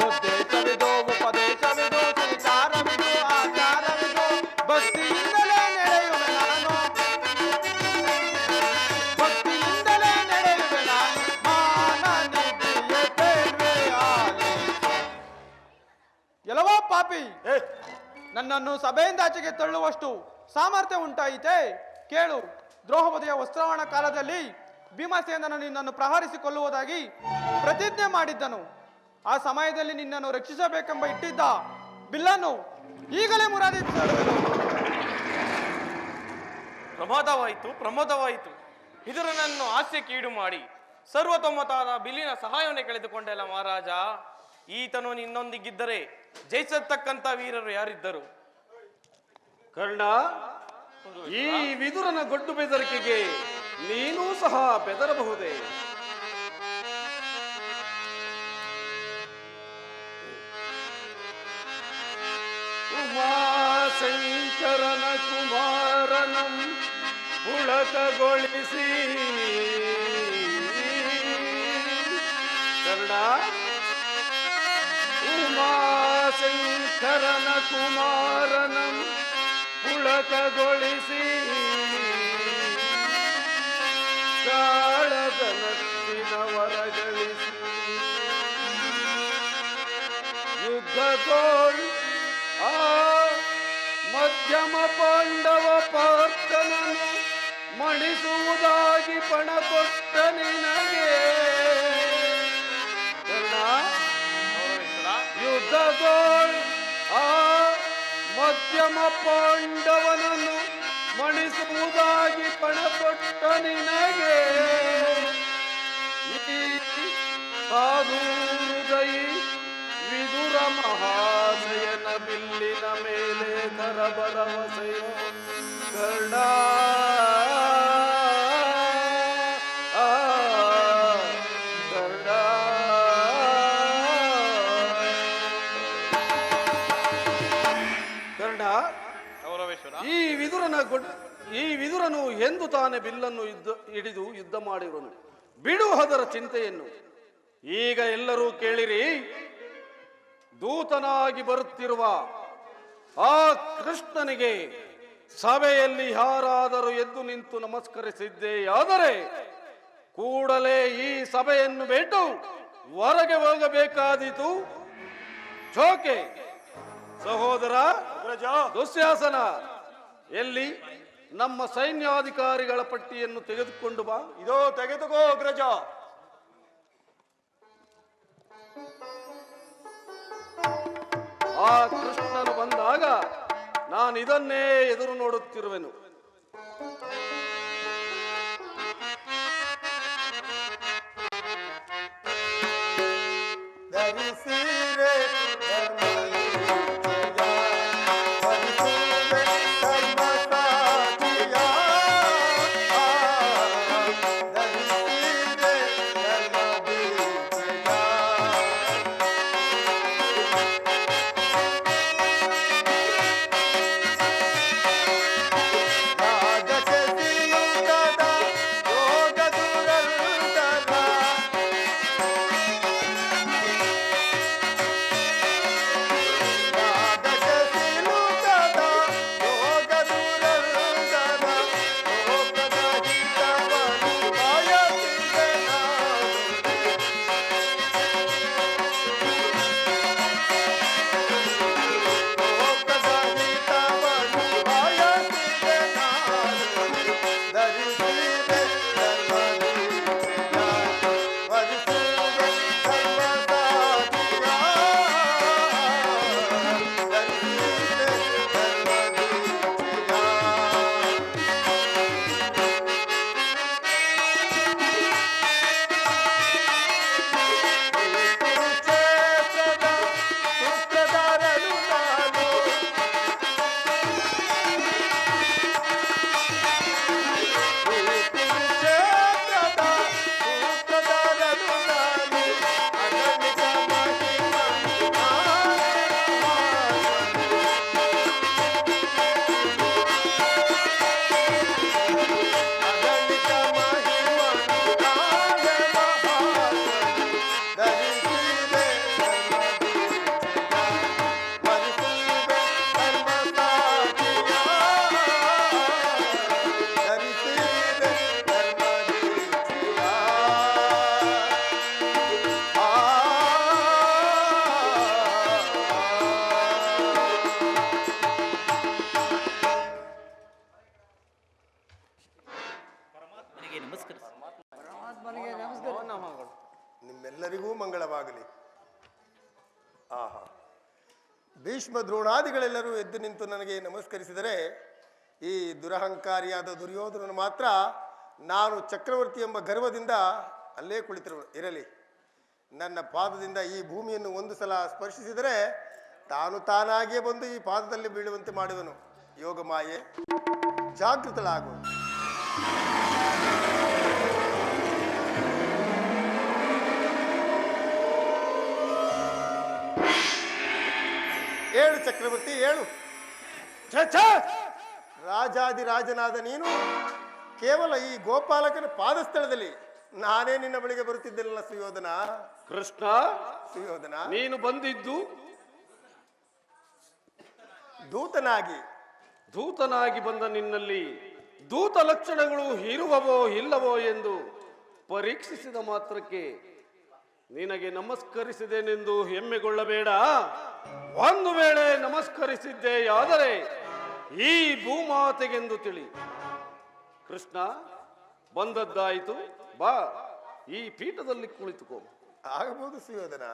ಉದ್ದೇಶವಿದು ಉಪದೇಶವಿದು ಸ್ವೀಕಾರವಿದು ಆಚಾರವಿದು. ಭಕ್ತಿಯಿಂದಲೇ ನಡೆಯುವೆ ನಾನು. ಭಕ್ತಿಯಿಂದಲೇ ನಡೆಯುವೆ ನಾನು. ಮಾನನಿಗೆ ಕೇಳ್ವೆ ಆಲಿಸು. ಎಲ್ಲವೋ ಪಾಪಿ, ನನ್ನನ್ನು ಸಭೆಯಿಂದ ಆಚೆಗೆ ತಳ್ಳುವಷ್ಟು ಸಾಮರ್ಥ್ಯ ಉಂಟಾಯಿತೆ. ಕೇಳು, ದ್ರೋಹಬದಿಯ ವಸ್ತ್ರವಣ ಕಾಲದಲ್ಲಿ ಭೀಮಸೇನನು ನಿನ್ನನ್ನು ಪ್ರಹರಿಸಿಕೊಳ್ಳುವುದಾಗಿ ಪ್ರತಿಜ್ಞೆ ಮಾಡಿದ್ದನು. ಆ ಸಮಯದಲ್ಲಿ ನಿನ್ನನ್ನು ರಕ್ಷಿಸಬೇಕೆಂಬ ಇಟ್ಟಿದ್ದ ಬಿಲ್ಲನ್ನು ಈಗಲೇ ಮುರಾದಿಸುವೆನು. ಪ್ರಮೋದವಾಯಿತು. ವಿದುರನನ್ನು ಹಾಸ್ಯಕ್ಕೀಡು ಮಾಡಿ ಸರ್ವತೋಮತಾದ ಬಿಲ್ಲಿನ ಸಹಾಯವನ್ನು ಕಳೆದುಕೊಂಡೆಲ್ಲ ಮಹಾರಾಜ. ಈತನು ನಿನ್ನೊಂದಿಗಿದ್ದರೆ ಜಯಿಸತಕ್ಕಂತ ವೀರರು ಯಾರಿದ್ದರು? ಕರ್ಣ, ಈ ವಿದುರನ ಗೊಡ್ಡು ಬೆದರಿಕೆಗೆ ನೀನೂ ಸಹ ಬೆದರಬಹುದೇ? ಉಮಾಶಂಕರನ ಕುಮಾರನಂ ಪುಳಕಗೊಳಿಸಿ ಕರ್ಣ, ಉಮಾಶಂಕರನ ಕುಮಾರನಂ ಪುಳಕಗೊಳಿಸಿ ಕಾಳಗನತ್ತಿನ ವರಗಳಿಸಿ ಯುದ್ಧಗೋಳ್ ಆ ಮಧ್ಯಮ ಪಾಂಡವ ಪಾರ್ಥನನು ಮಣಿಸುವುದಾಗಿ ಪಣ ಕೊಟ್ಟ ನಿನಗೆ ಯುದ್ಧಗೋಳ್ ಆ ಮಧ್ಯಮ ಪಾಂಡವನನ್ನು ಮಣಿಸುವುದಾಗಿ ಪಣ ಕೊಟ್ಟ ನಿನಗೆ ಸಾಧು ಹೃದಯ ವಿದುರ ಮಹಾಶಯನ ಬಿಲ್ಲಿನ ಮೇಲೆ ಕರ ಭರವಸೆಯ ಕರ್ಣ ಕರ್ಣ. ಕರ್ಣ, ಈ ವಿದುರನು ಎಂದು ತಾನೇ ಬಿಲ್ಲನ್ನು ಹಿಡಿದು ಯುದ್ಧ ಮಾಡಿರುವನು. ಬಿಡು ಅದರ ಚಿಂತೆಯನ್ನು. ಈಗ ಎಲ್ಲರೂ ಕೇಳಿರಿ. ದೂತನಾಗಿ ಬರುತ್ತಿರುವ ಆ ಕೃಷ್ಣನಿಗೆ ಸಭೆಯಲ್ಲಿ ಯಾರಾದರೂ ಎದ್ದು ನಿಂತು ನಮಸ್ಕರಿಸಿದ್ದೆಯಾದರೆ ಕೂಡಲೇ ಈ ಸಭೆಯನ್ನು ಬಿಟ್ಟು ಹೊರಗೆ ಹೋಗಬೇಕಾದೀತು. ಚೋಕೆ ಸಹೋದರ ದುಶ್ಯಾಸನ, ಎಲ್ಲಿ ನಮ್ಮ ಸೈನ್ಯಾಧಿಕಾರಿಗಳ ಪಟ್ಟಿಯನ್ನು ತೆಗೆದುಕೊಂಡು ಬಾ. ಇದೋ ತೆಗೆದುಕೋ ಅಗ್ರಜ. ಆ ಕೃಷ್ಣನು ಬಂದಾಗ ನಾನು ಇದನ್ನೇ ಎದುರು ನೋಡುತ್ತಿರುವೆನು. ಧರಿಸಿರೆ ಧರ್ಮದೀಕ್ಷೆಯ, ವರಿಸುವೆ ಧರ್ಮಸಾಕ್ಷಿಯ. ಧರಿಸಿರೆ ಧರ್ಮದೀಕ್ಷೆಯ. ರಾಜಕ್ಕೆ ಸಿಲುಕದ ಯೋಗ ದುರಂತರ, ರಾಜಕ್ಕೆ ಸಿಲುಕದ ಯೋಗ ದುರಂತರ, ಲೋಕದ ಹಿತವನ್ನು ಬಯಸಿದೆ ನಾನು. ಲೋಕದ ಹಿತವನ್ನು ಬಯಸಿದೆ ನಾನು. ಧರಿಸಿದೆ ಧರ್ಮದೀಕ್ಷೆಯ, ವರಿಸುವೆ ಧರ್ಮಸಾಕ್ಷಿಯ. ಧರಿಸಿದೆ ಧರ್ಮದೀಕ್ಷೆಯ. ಕುರುಕ್ಷೇತ್ರದ ಸೂತ್ರಧಾರನು ನಾನು. ಕುರುಕ್ಷೇತ್ರದ ಸೂತ್ರಧಾರನು ನಾನು. ಅಗಣಿತ ಮಹಿಮನು ನಾನೇ ಮಹಾತ್ಮನು. ಅಗಣಿತ ಮಹಿಮನು ನಾನೇ ಮಹಾತ್ಮನು. ಧರಿಸಿದೆ ಧರ್ಮದೀಕ್ಷೆಯ, ವರಿಸುವೆ ಧರ್ಮಸಾಕ್ಷಿಯ. ಧರಿಸಿದೆ ಧರ್ಮದೀಕ್ಷೆಯ. ಪರಮಾತ್ಮನಿಗೆ ನಮಸ್ಕರಿಸಿ. ಪರಮಾತ್ಮನಿಗೆ ನಮಸ್ಕಾರ. ನಿಮ್ಮೆಲ್ಲರಿಗೂ ಮಂಗಳವಾಗಲಿ. ಆಹಾ, ಭೀಷ್ಮ ದ್ರೋಣಾದಿಗಳೆಲ್ಲರೂ ಎದ್ದು ನಿಂತು ನನಗೆ ನಮಸ್ಕರಿಸಿದರೆ ಈ ದುರಹಂಕಾರಿಯಾದ ದುರ್ಯೋಧನನು ಮಾತ್ರ ನಾನು ಚಕ್ರವರ್ತಿ ಎಂಬ ಗರ್ವದಿಂದ ಅಲ್ಲೇ ಇರಲಿ. ನನ್ನ ಪಾದದಿಂದ ಈ ಭೂಮಿಯನ್ನು ಒಂದು ಸಲ ಸ್ಪರ್ಶಿಸಿದರೆ ತಾನು ತಾನಾಗಿಯೇ ಬಂದು ಈ ಪಾದದಲ್ಲಿ ಬೀಳುವಂತೆ ಮಾಡುವನು. ಯೋಗಮಾಯೆ, ಜಾಗೃತಳಾಗು. ಏಳು ಚಕ್ರವರ್ತಿ, ಏಳು. ರಾಜಾದಿರಾಜನಾದ ನೀನು ಕೇವಲ ಈ ಗೋಪಾಲಕನ ಪಾದಸ್ಥಳದಲ್ಲಿ ನಾನೇ ನಿನ್ನ ಬಳಿಗೆ ಬರುತ್ತಿದ್ದೆನಲ್ಲ ಸುಯೋಧನ. ಕೃಷ್ಣ, ಸುಯೋಧನ, ನೀನು ಬಂದಿದ್ದು ದೂತನಾಗಿ ಬಂದ ನಿನ್ನಲ್ಲಿ ದೂತ ಲಕ್ಷಣಗಳು ಇರುವವೋ ಇಲ್ಲವೋ ಎಂದು ಪರೀಕ್ಷಿಸಿದ ಮಾತ್ರಕ್ಕೆ ನಿನಗೆ ನಮಸ್ಕರಿಸಿದೆನೆಂದು ಹೆಮ್ಮೆಗೊಳ್ಳಬೇಡ. ಒಂದು ವೇಳೆ ನಮಸ್ಕರಿಸಿದ್ದೆಯಾದರೆ ಈ ಭೂಮಾತೆಗೆಂದು ತಿಳಿ. ಕೃಷ್ಣ, ಬಂದದ್ದಾಯಿತು, ಬಾ ಈ ಪೀಠದಲ್ಲಿ ಕುಳಿತುಕೋ. ಆಗಬಹುದು ಸುಯೋಧನ.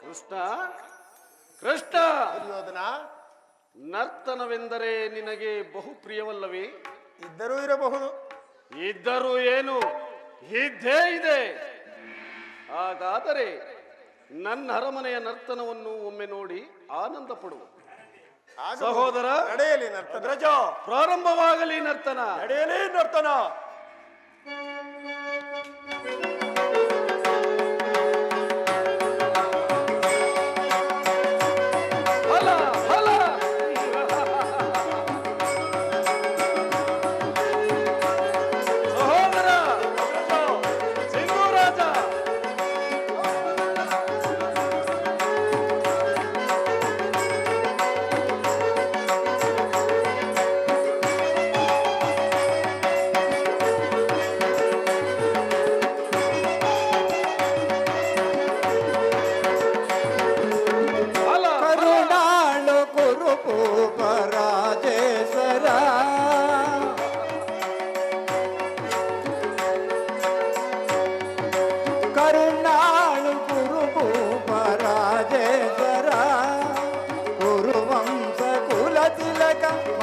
ಕೃಷ್ಣ, ಕೃಷ್ಣ, ದುರ್ಯೋಧನ, ನರ್ತನವೆಂದರೆ ನಿನಗೆ ಬಹು ಪ್ರಿಯವಲ್ಲವೇ? ಇದ್ದರೂ ಇರಬಹುದು. ಇದ್ದರೂ ಏನು, ಇದ್ದೇ ಇದೆ. ಹಾಗಾದರೆ ನನ್ನ ಅರಮನೆಯ ನರ್ತನವನ್ನು ಒಮ್ಮೆ ನೋಡಿ ಆನಂದ ಪಡು. ಆಗಬಹುದು. ಸಹೋದರ, ನಡೆಯಲಿ ನರ್ತನ. ಅಗ್ರಜ, ಪ್ರಾರಂಭವಾಗಲಿ ನರ್ತನ. ನಡೆಯಲಿ ನರ್ತನ.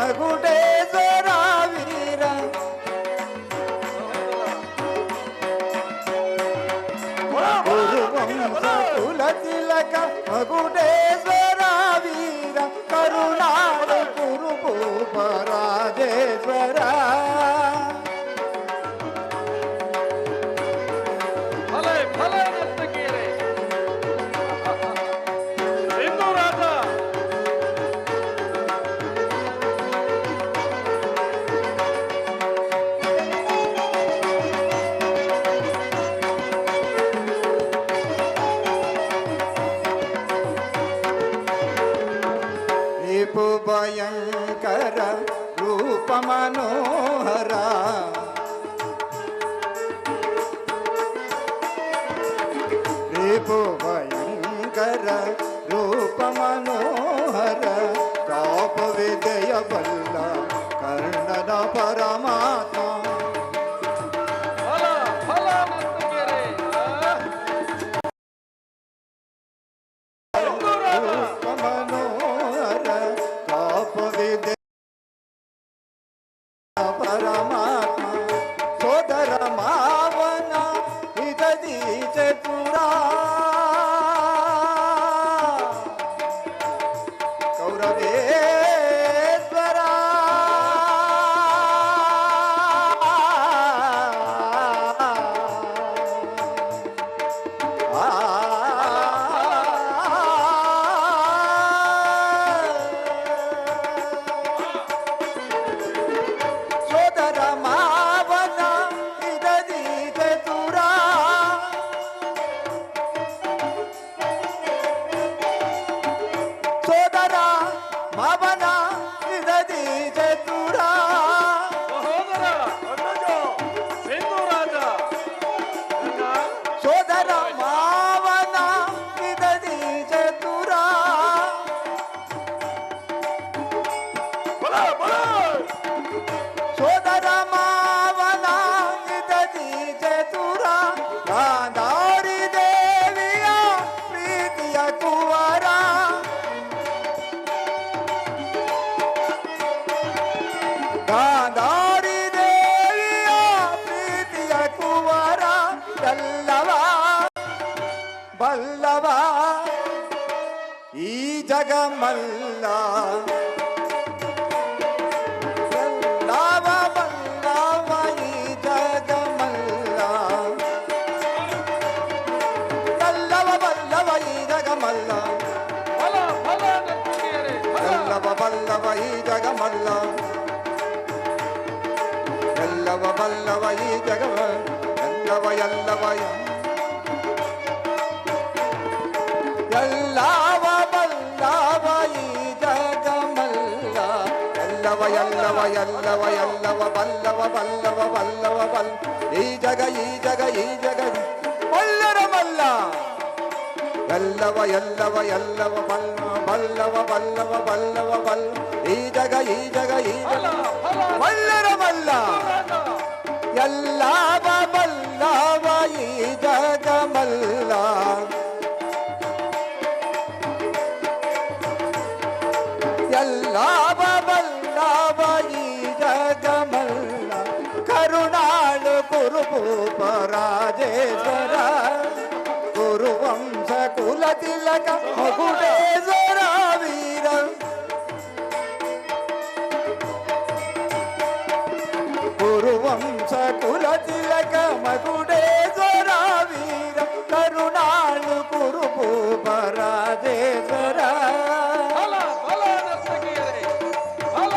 ಮಗುಡೇಶ್ವರ ವೀರ ಗುರುವಂಶ ಕುಲ ತಿಲಕ ಮಗುಡೇಶ್ವರ ವೀರ ಕರುಣಾಳ ಕುರುಭೂಪ ರಾಜೇಶ್ವರ ಫಲೆ ಫಲೆ ನರ್ತಕಿಯರೇ ಸಿಂಧು ರಾಜ ರಿಪು ಭಯಂಕರ ರೂಪ ಮನೋಹರ ರಿಪು ಭಯಂಕರ ರೂಪ ಮನೋಹರ ತಾಪ ವಿದಯ ಬಲ್ಲ ಕರ್ಣನ ಪರಮಾತ್ಮ ಫಲ ಫಲ ನರ್ತಕಿಯರೇ ಸಿಂಧು ರಾಜ ರೂಪ ಮನೋಹರ ತಾಪ ವಿದಯ ಪರಮಾತ್ಮ ಸೋದರ ಮಾವನ ಹಿತದಿ ಚತುರ ಕೌರವೇಶ್ವರ ಸೋದರ ಮಾವನ ಹಿತದಿ ಚತುರ ಸೋದರ ಮಾವನ ಹಿತದಿ ಚತುರ ಸಹೋದರ ಅಗ್ರಜ ಸಿಂಧು ರಾಜ ನನ್ನ ಸೋದರ ಮಾವನ ಹಿತದಿ ಚತುರ ಬಲ ಬಲ ಸೋದರ ಮಾವನ ಹಿತದಿ ಚತುರ ಗಾಂಧಾರಿ ದೇವಿಯ ಪ್ರೀತಿಯ ಕುವರ ಗಾಂಧಾರಿ ದೇವಿಯ ಪ್ರೀತಿಯ ಕುವರ ಎಲ್ಲವ ಬಲ್ಲವ ಈ ಜಗಮಲ್ಲ ಎಲ್ಲವ ಬಲ್ಲವ ಈ ಜಗಮಲ್ಲ ಎಲ್ಲವ ಬಲ್ಲವ ಈ ಜಗಮಲ್ಲ ಫಲ ಫಲ ನರ್ತಕಿಯರೇ ಫಲ ಎಲ್ಲವ ಬಲ್ಲವ ಈ ಜಗಮಲ್ಲ ಎಲ್ಲವ ಬಲ್ಲವ ಈ ಜಗವ ಎಲ್ಲವ ಎಲ್ಲವ ಎಲ್ಲವ ಬಲ್ಲವ ಈ ಜಗಮಲ್ಲ ಎಲ್ಲವ ಎಲ್ಲವ ಎಲ್ಲವ ಎಲ್ಲವ ಬಲ್ಲವ ಬಲ್ಲವ ಬಲ್ಲವ ಬಲ್ ಈ ಜಗ ಈ ಜಗ ಈ ಜಗ ಬಲ್ಲರ ಮಲ್ಲ ಎಲ್ಲವ ಎಲ್ಲವ ಎಲ್ಲವ ಬಲ್ಲವ ಬಲ್ಲವ ಬಲ್ಲವ ಬಲ್ಲ ಈ ಜಗ ಈ ಜಗ ಈ ಜಗ ಬಲ್ಲರ ಮಲ್ಲ ಎಲ್ಲವ ಬಲ್ಲವ ಈ ಜಗಮಲ್ಲ ಎಲ್ಲವ ಬಲ್ಲವ ಈ ಜಗಮಲ್ಲ ಕರುಣಾಳು ಕುರುಭೂಪ ರಾಜೇಶ್ವರ ಗುರುವಂಶ ಕುಲ ತಿಲಕ ಮಗುಡೇಶ್ವರ ವೀರ ಗುರುವಂಶ ಕುಲ ತಿಲಕ ಮಗುಡೇಶ್ವರ ವೀರ ಕರುಣಾಳು ಕುರುಭೂಪ ರಾಜೇಶ್ವರ ಫಲ ಫಲ ನರ್ತಕಿಯರೇ ಫಲ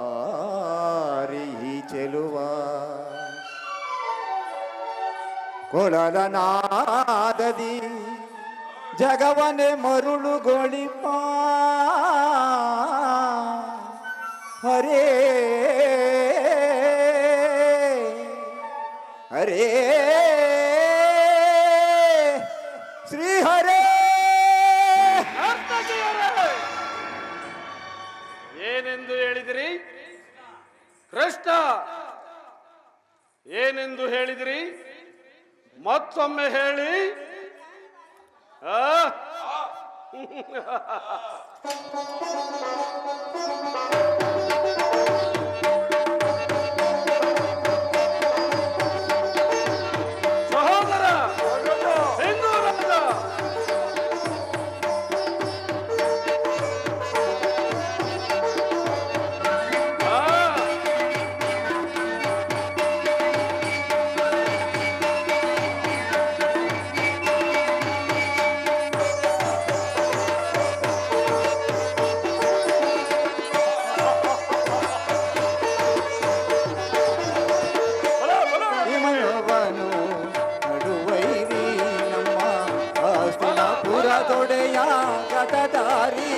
ನೀಲವರ್ಣದಾರಿ ಚೆಲುವ ಕೊಳಲನಾದದಿ ಜಗವನೆ ಮರುಳುಗೊಳಿಪ ಹರೇ ಹರೇ ಶ್ರೀಹರೇ. ನರ್ತಕಿಯರೇ, ಏನೆಂದು ಹೇಳಿದಿರಿ? ಕೃಷ್ಣ ಏನೆಂದು ಹೇಳಿದಿರಿ? ಮತ್ತೊಮ್ಮೆ ಹೇಳಿ. ಆ? ಸಹೋದರ ಸಿಂಧೂರಾಜ, ವಿಮಲವನು ನಡುವೈರಿ ನಮ್ಮ ಹಸ್ತಿನಾಪುರದೊಡೆಯ ಗದದಾರಿ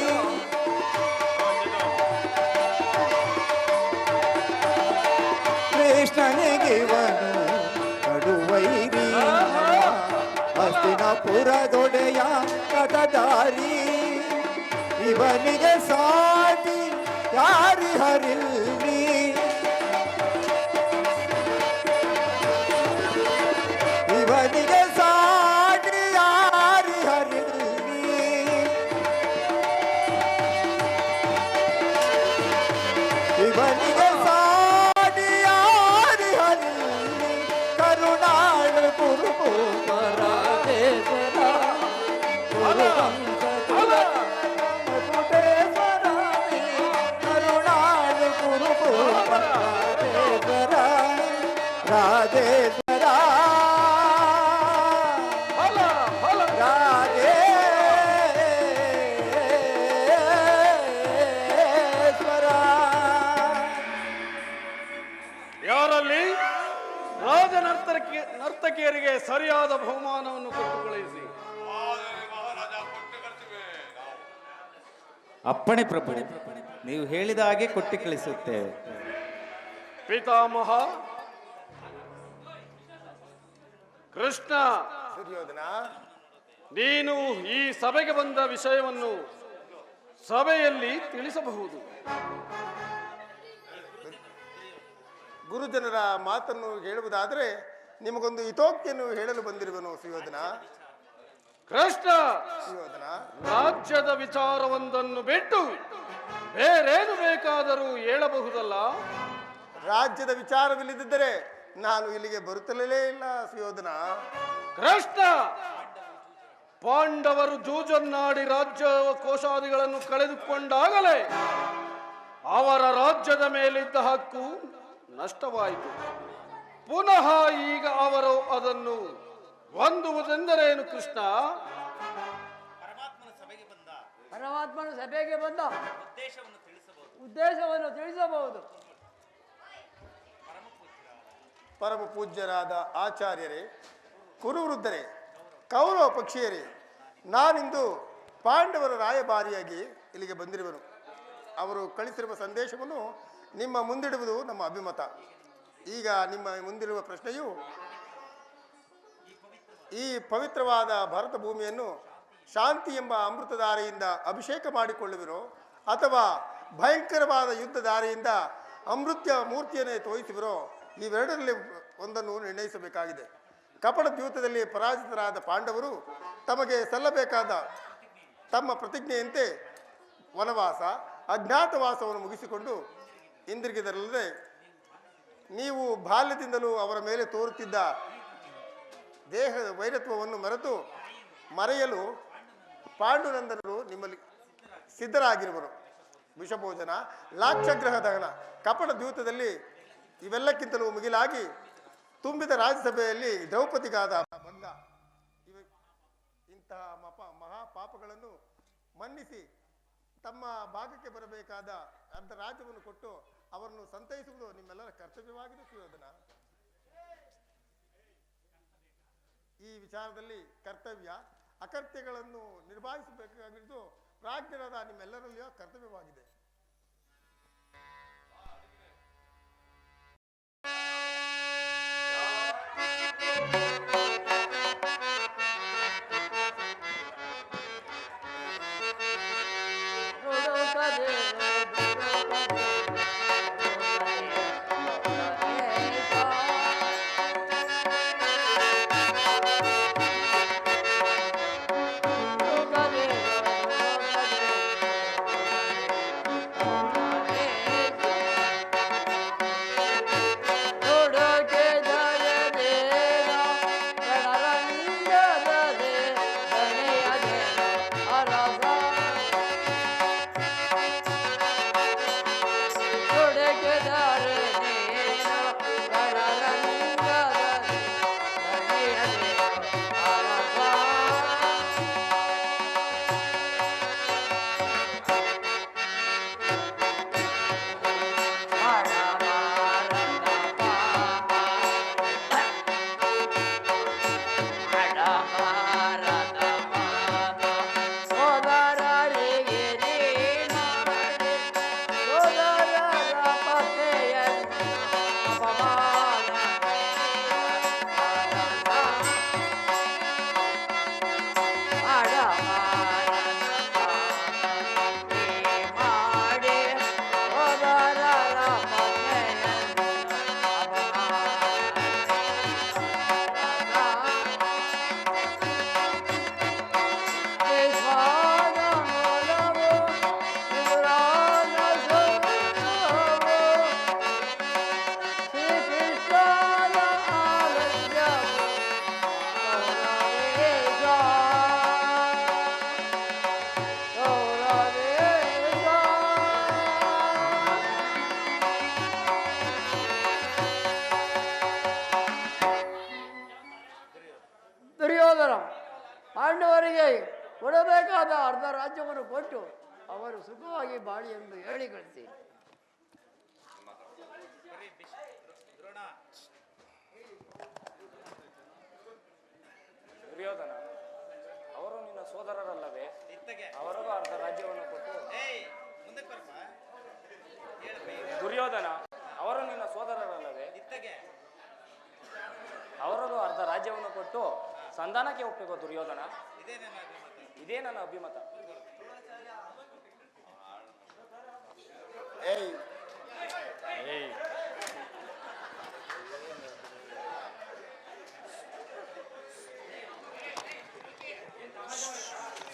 ಕೃಷ್ಣನಿಗಿವನು ನಡುವೈರಿ ನಮ್ಮ ಹಸ್ತಿನಾಪುರದೊಡೆಯ ಗದದಾರಿ ಇವನಿಗೆ ಸಾಟಿ ಯಾರಿ ಹರಿಲ್ಲಿ ಇವನಿಗೆ ಸಾಟಿ ಯಾರಿ ಹರಿಲ್ಲಿ ಇವನಿಗೆ ಸಾಟಿ ಯಾರಿ ಹರಿಲ್ಲಿ ಕರುಣಾಳ ಕುರುಪುರ ದೇವರ ಕರುಣಾಳ ಕುರುಪುರ ದೇವರ ರಾಜೇಶ್ವರ ಫಲ ಫಲ ರಾಜೇಶ್ವರ. ಯಾರಲ್ಲಿ ನರ್ತಕಿಯರಿಗೆ ಸರಿಯಾದ ಬಹುಮಾನವನ್ನು ಕೊಟ್ಟು ಕಳುಹಿಸಿ. ಅಪ್ಪಣೆ ಪ್ರಭು, ನೀವು ಹೇಳಿದ ಹಾಗೆ ಕೊಟ್ಟು ಕಳಿಸುತ್ತೇವೆ. ಪಿತಾಮಹ ಕೃಷ್ಣ, ದುರ್ಯೋಧನ, ನೀನು ಈ ಸಭೆಗೆ ಬಂದ ವಿಷಯವನ್ನು ಸಭೆಯಲ್ಲಿ ತಿಳಿಸಬಹುದು. ಗುರುಜನರ ಮಾತನ್ನು ಹೇಳುವುದಾದರೆ ನಿಮಗೊಂದು ಹಿತೋಕ್ತಿಯನ್ನು ಹೇಳಲು ಬಂದಿರುವನು ಸುಯೋಧನ. ಕೃಷ್ಣ, ಸುಯೋಧನ, ರಾಜ್ಯದ ವಿಚಾರವೊಂದನ್ನು ಬಿಟ್ಟು ಬೇರೇನು ಬೇಕಾದರೂ ಹೇಳಬಹುದಲ್ಲ. ರಾಜ್ಯದ ವಿಚಾರವಿಲ್ಲದಿದ್ದರೆ ನಾನು ಇಲ್ಲಿಗೆ ಬರುತ್ತಲೇ ಇಲ್ಲ ಸುಯೋಧನ. ಕೃಷ್ಣ, ಪಾಂಡವರು ಜೂಜನ್ನಾಡಿ ರಾಜ್ಯ ಕೋಶಾದಿಗಳನ್ನು ಕಳೆದುಕೊಂಡಾಗಲೇ ಅವರ ರಾಜ್ಯದ ಮೇಲಿದ್ದ ಹಕ್ಕು ನಷ್ಟವಾಯಿತು. ಪುನಃ ಈಗ ಅವರು ಅದನ್ನು ಹೊಂದುವುದೆಂದರೇನು ಕೃಷ್ಣ? ಪರಮಾತ್ಮನು ಸಭೆಗೆ ಬಂದ ಉದ್ದೇಶವನ್ನು ತಿಳಿಸಬಹುದು. ಪರಮ ಪೂಜ್ಯರಾದ ಆಚಾರ್ಯರೇ, ಕುರುವೃದ್ಧರೇ, ಕೌರವ ಪಕ್ಷಿಯರೇ, ನಾನಿಂದು ಪಾಂಡವರ ರಾಯಭಾರಿಯಾಗಿ ಇಲ್ಲಿಗೆ ಬಂದಿರುವನು. ಅವರು ಕಳಿಸಿರುವ ಸಂದೇಶವನ್ನು ನಿಮ್ಮ ಮುಂದಿಡುವುದು ನಮ್ಮ ಅಭಿಮತ. ಈಗ ನಿಮ್ಮ ಮುಂದಿರುವ ಪ್ರಶ್ನೆಯು, ಈ ಪವಿತ್ರವಾದ ಭರತ ಭೂಮಿಯನ್ನು ಶಾಂತಿ ಎಂಬ ಅಮೃತಧಾರೆಯಿಂದ ಅಭಿಷೇಕ ಮಾಡಿಕೊಳ್ಳುವಿರೋ ಅಥವಾ ಭಯಂಕರವಾದ ಯುದ್ಧಧಾರೆಯಿಂದ ಅಮೃತ್ಯ ಮೂರ್ತಿಯನ್ನೇ ತೋರಿಸುವಿರೋ, ಇವೆರಡರಲ್ಲಿ ಒಂದನ್ನು ನಿರ್ಣಯಿಸಬೇಕಾಗಿದೆ. ಕಪಟ ದ್ಯೂತದಲ್ಲಿ ಪರಾಜಿತರಾದ ಪಾಂಡವರು ತಮಗೆ ಸಲ್ಲಬೇಕಾದ ತಮ್ಮ ಪ್ರತಿಜ್ಞೆಯಂತೆ ವನವಾಸ ಅಜ್ಞಾತವಾಸವನ್ನು ಮುಗಿಸಿಕೊಂಡು ಹಿಂದಿರುಗಿದರಲ್ಲದೆ, ನೀವು ಬಾಲ್ಯದಿಂದಲೂ ಅವರ ಮೇಲೆ ತೋರುತ್ತಿದ್ದ ದೇಹದ ವೈರತ್ವವನ್ನು ಮರೆಯಲು ಪಾಂಡುನಂದನರು ನಿಮ್ಮಲ್ಲಿ ಸಿದ್ಧರಾಗಿರುವರು. ವಿಷಭೋಜನ, ಲಾಕ್ಷಗ್ರಹ ದಹನ, ಕಪಟ ದ್ಯೂತದಲ್ಲಿ ಇವೆಲ್ಲಕ್ಕಿಂತಲೂ ಮಿಗಿಲಾಗಿ ತುಂಬಿದ ರಾಜ್ಯಸಭೆಯಲ್ಲಿ ದ್ರೌಪದಿಗಾದ ಬಂಧ, ಇಂತಹ ಮಹಾಪಾಪಗಳನ್ನು ಮನ್ನಿಸಿ ತಮ್ಮ ಭಾಗಕ್ಕೆ ಬರಬೇಕಾದ ಅರ್ಧ ರಾಜ್ಯವನ್ನು ಕೊಟ್ಟು ಅವರನ್ನು ಸಂತೈಸುವುದು ನಿಮ್ಮೆಲ್ಲರ ಕರ್ತವ್ಯವಾಗಿದೆ ಸುಯೋಧನ. ಈ ವಿಚಾರದಲ್ಲಿ ಕರ್ತವ್ಯ ಅಕರ್ತವ್ಯಗಳನ್ನು ನಿರ್ವಹಿಸಬೇಕಾಗಿದ್ದು ಪ್ರಾಜ್ಞರಾದ ನಿಮ್ಮೆಲ್ಲರಲ್ಲಿಯೂ ಕರ್ತವ್ಯವಾಗಿದೆ. ದುರ್ಯೋಧನ ಪಾಂಡವರಿಗೆ ಕೊಡಬೇಕಾದ ಅರ್ಧ ರಾಜ್ಯವನ್ನು ಕೊಟ್ಟು ಅವರು ಸುಖವಾಗಿ ಬಾಳಿ ಎಂದು ಹೇಳಿ ಕಳಿಸಿ. ದುರ್ಯೋಧನ ಅವರು ನಿನ್ನ ಸೋದರರಲ್ಲವೇ? ಅವರಿಗೂ ಅರ್ಧ ರಾಜ್ಯವನ್ನು ಕೊಟ್ಟು. ದುರ್ಯೋಧನ ಅವರು ನಿನ್ನ ಸೋದರರಲ್ಲವೇ? ಅವರಿಗೂ ಅರ್ಧ ರಾಜ್ಯವನ್ನು ಕೊಟ್ಟು ಸಂಧಾನಕ್ಕೆ ಒಪ್ಪಿಕೋ ದುರ್ಯೋಧನ. ಇದೇ ನನ್ನ ಅಭಿಮತ.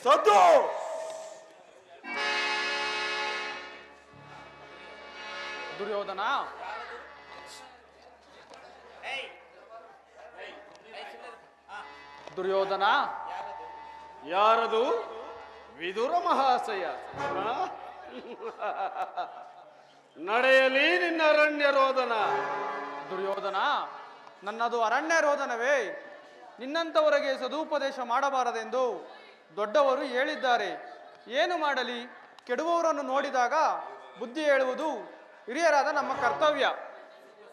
ಸದ್ದು ದುರ್ಯೋಧನ, ದುರ್ಯೋಧನ, ಯಾರದು? ವಿದುರ ಮಹಾಶಯ. ನಡೆಯಲಿ ನಿನ್ನ ಅರಣ್ಯ ರೋದನ. ದುರ್ಯೋಧನ, ನನ್ನದು ಅರಣ್ಯ ರೋದನವೇ? ನಿನ್ನಂಥವರಿಗೆ ಸದುಪದೇಶ ಮಾಡಬಾರದೆಂದು ದೊಡ್ಡವರು ಹೇಳಿದ್ದಾರೆ. ಏನು ಮಾಡಲಿ? ಕೆಡುವವರನ್ನು ನೋಡಿದಾಗ ಬುದ್ಧಿ ಹೇಳುವುದು ಹಿರಿಯರಾದ ನಮ್ಮ ಕರ್ತವ್ಯ.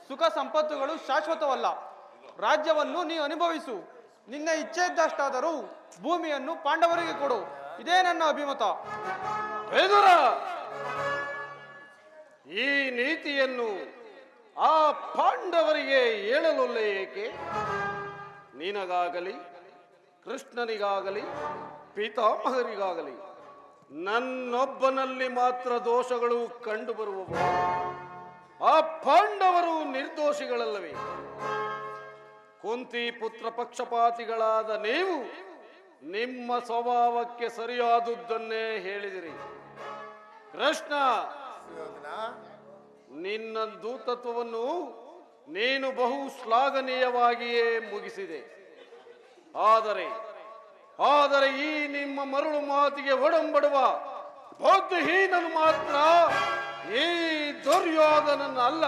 ಸುಖ ಸಂಪತ್ತುಗಳು ಶಾಶ್ವತವಲ್ಲ. ರಾಜ್ಯವನ್ನು ನೀ ಅನುಭವಿಸು. ನಿನ್ನ ಇಚ್ಛೆ ಇದ್ದಷ್ಟಾದರೂ ಭೂಮಿಯನ್ನು ಪಾಂಡವರಿಗೆ ಕೊಡು. ಇದೇ ನನ್ನ ಅಭಿಮತ. ವಿದುರ, ಈ ನೀತಿಯನ್ನು ಆ ಪಾಂಡವರಿಗೆ ಹೇಳಲೊಲ್ಲೆ ಏಕೆ? ನಿನಗಾಗಲಿ, ಕೃಷ್ಣನಿಗಾಗಲಿ, ಪಿತಾಮಹರಿಗಾಗಲಿ ನನ್ನೊಬ್ಬನಲ್ಲಿ ಮಾತ್ರ ದೋಷಗಳು ಕಂಡು ಬರುವವು. ಆ ಪಾಂಡವರು ನಿರ್ದೋಷಿಗಳಲ್ಲವೇ? ಕುಂತಿ ಪುತ್ರ ಪಕ್ಷಪಾತಿಗಳಾದ ನೀವು ನಿಮ್ಮ ಸ್ವಭಾವಕ್ಕೆ ಸರಿಯಾದುದನ್ನೇ ಹೇಳಿದಿರಿ. ಕೃಷ್ಣ, ನಿನ್ನ ದೂತತ್ವವನ್ನು ನೀನು ಬಹು ಶ್ಲಾಘನೀಯವಾಗಿಯೇ ಮುಗಿಸಿದೆ. ಆದರೆ ಈ ನಿಮ್ಮ ಮರಳು ಮಾತಿಗೆ ಒಡಂಬಡುವ ಬೌದ್ಧಹೀನನು ಮಾತ್ರ ಈ ದುರ್ಯೋಧನನಲ್ಲ.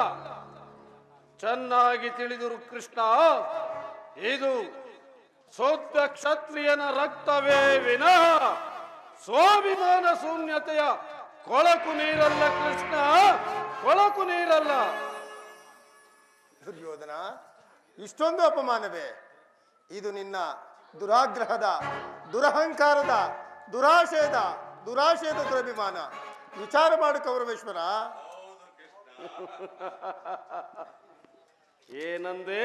ಚೆನ್ನಾಗಿ ತಿಳಿದಿರು ಕೃಷ್ಣ, ಇದು ಶುದ್ಧ ಕ್ಷತ್ರಿಯನ ರಕ್ತವೇ ವಿನಃ ಸ್ವಾಭಿಮಾನ ಶೂನ್ಯತೆಯ ಕೊಳಕು ನೀರಲ್ಲ ಕೃಷ್ಣ, ಕೊಳಕು ನೀರಲ್ಲ. ದುರ್ಯೋಧನ, ಇಷ್ಟೊಂದು ಅಪಮಾನವೇ? ಇದು ನಿನ್ನ ದುರಾಗ್ರಹದ, ದುರಹಂಕಾರದ, ದುರಾಶಯದ ದುರಭಿಮಾನ. ವಿಚಾರ ಮಾಡು ಕೌರವೇಶ್ವರ. ಏನಂದೆ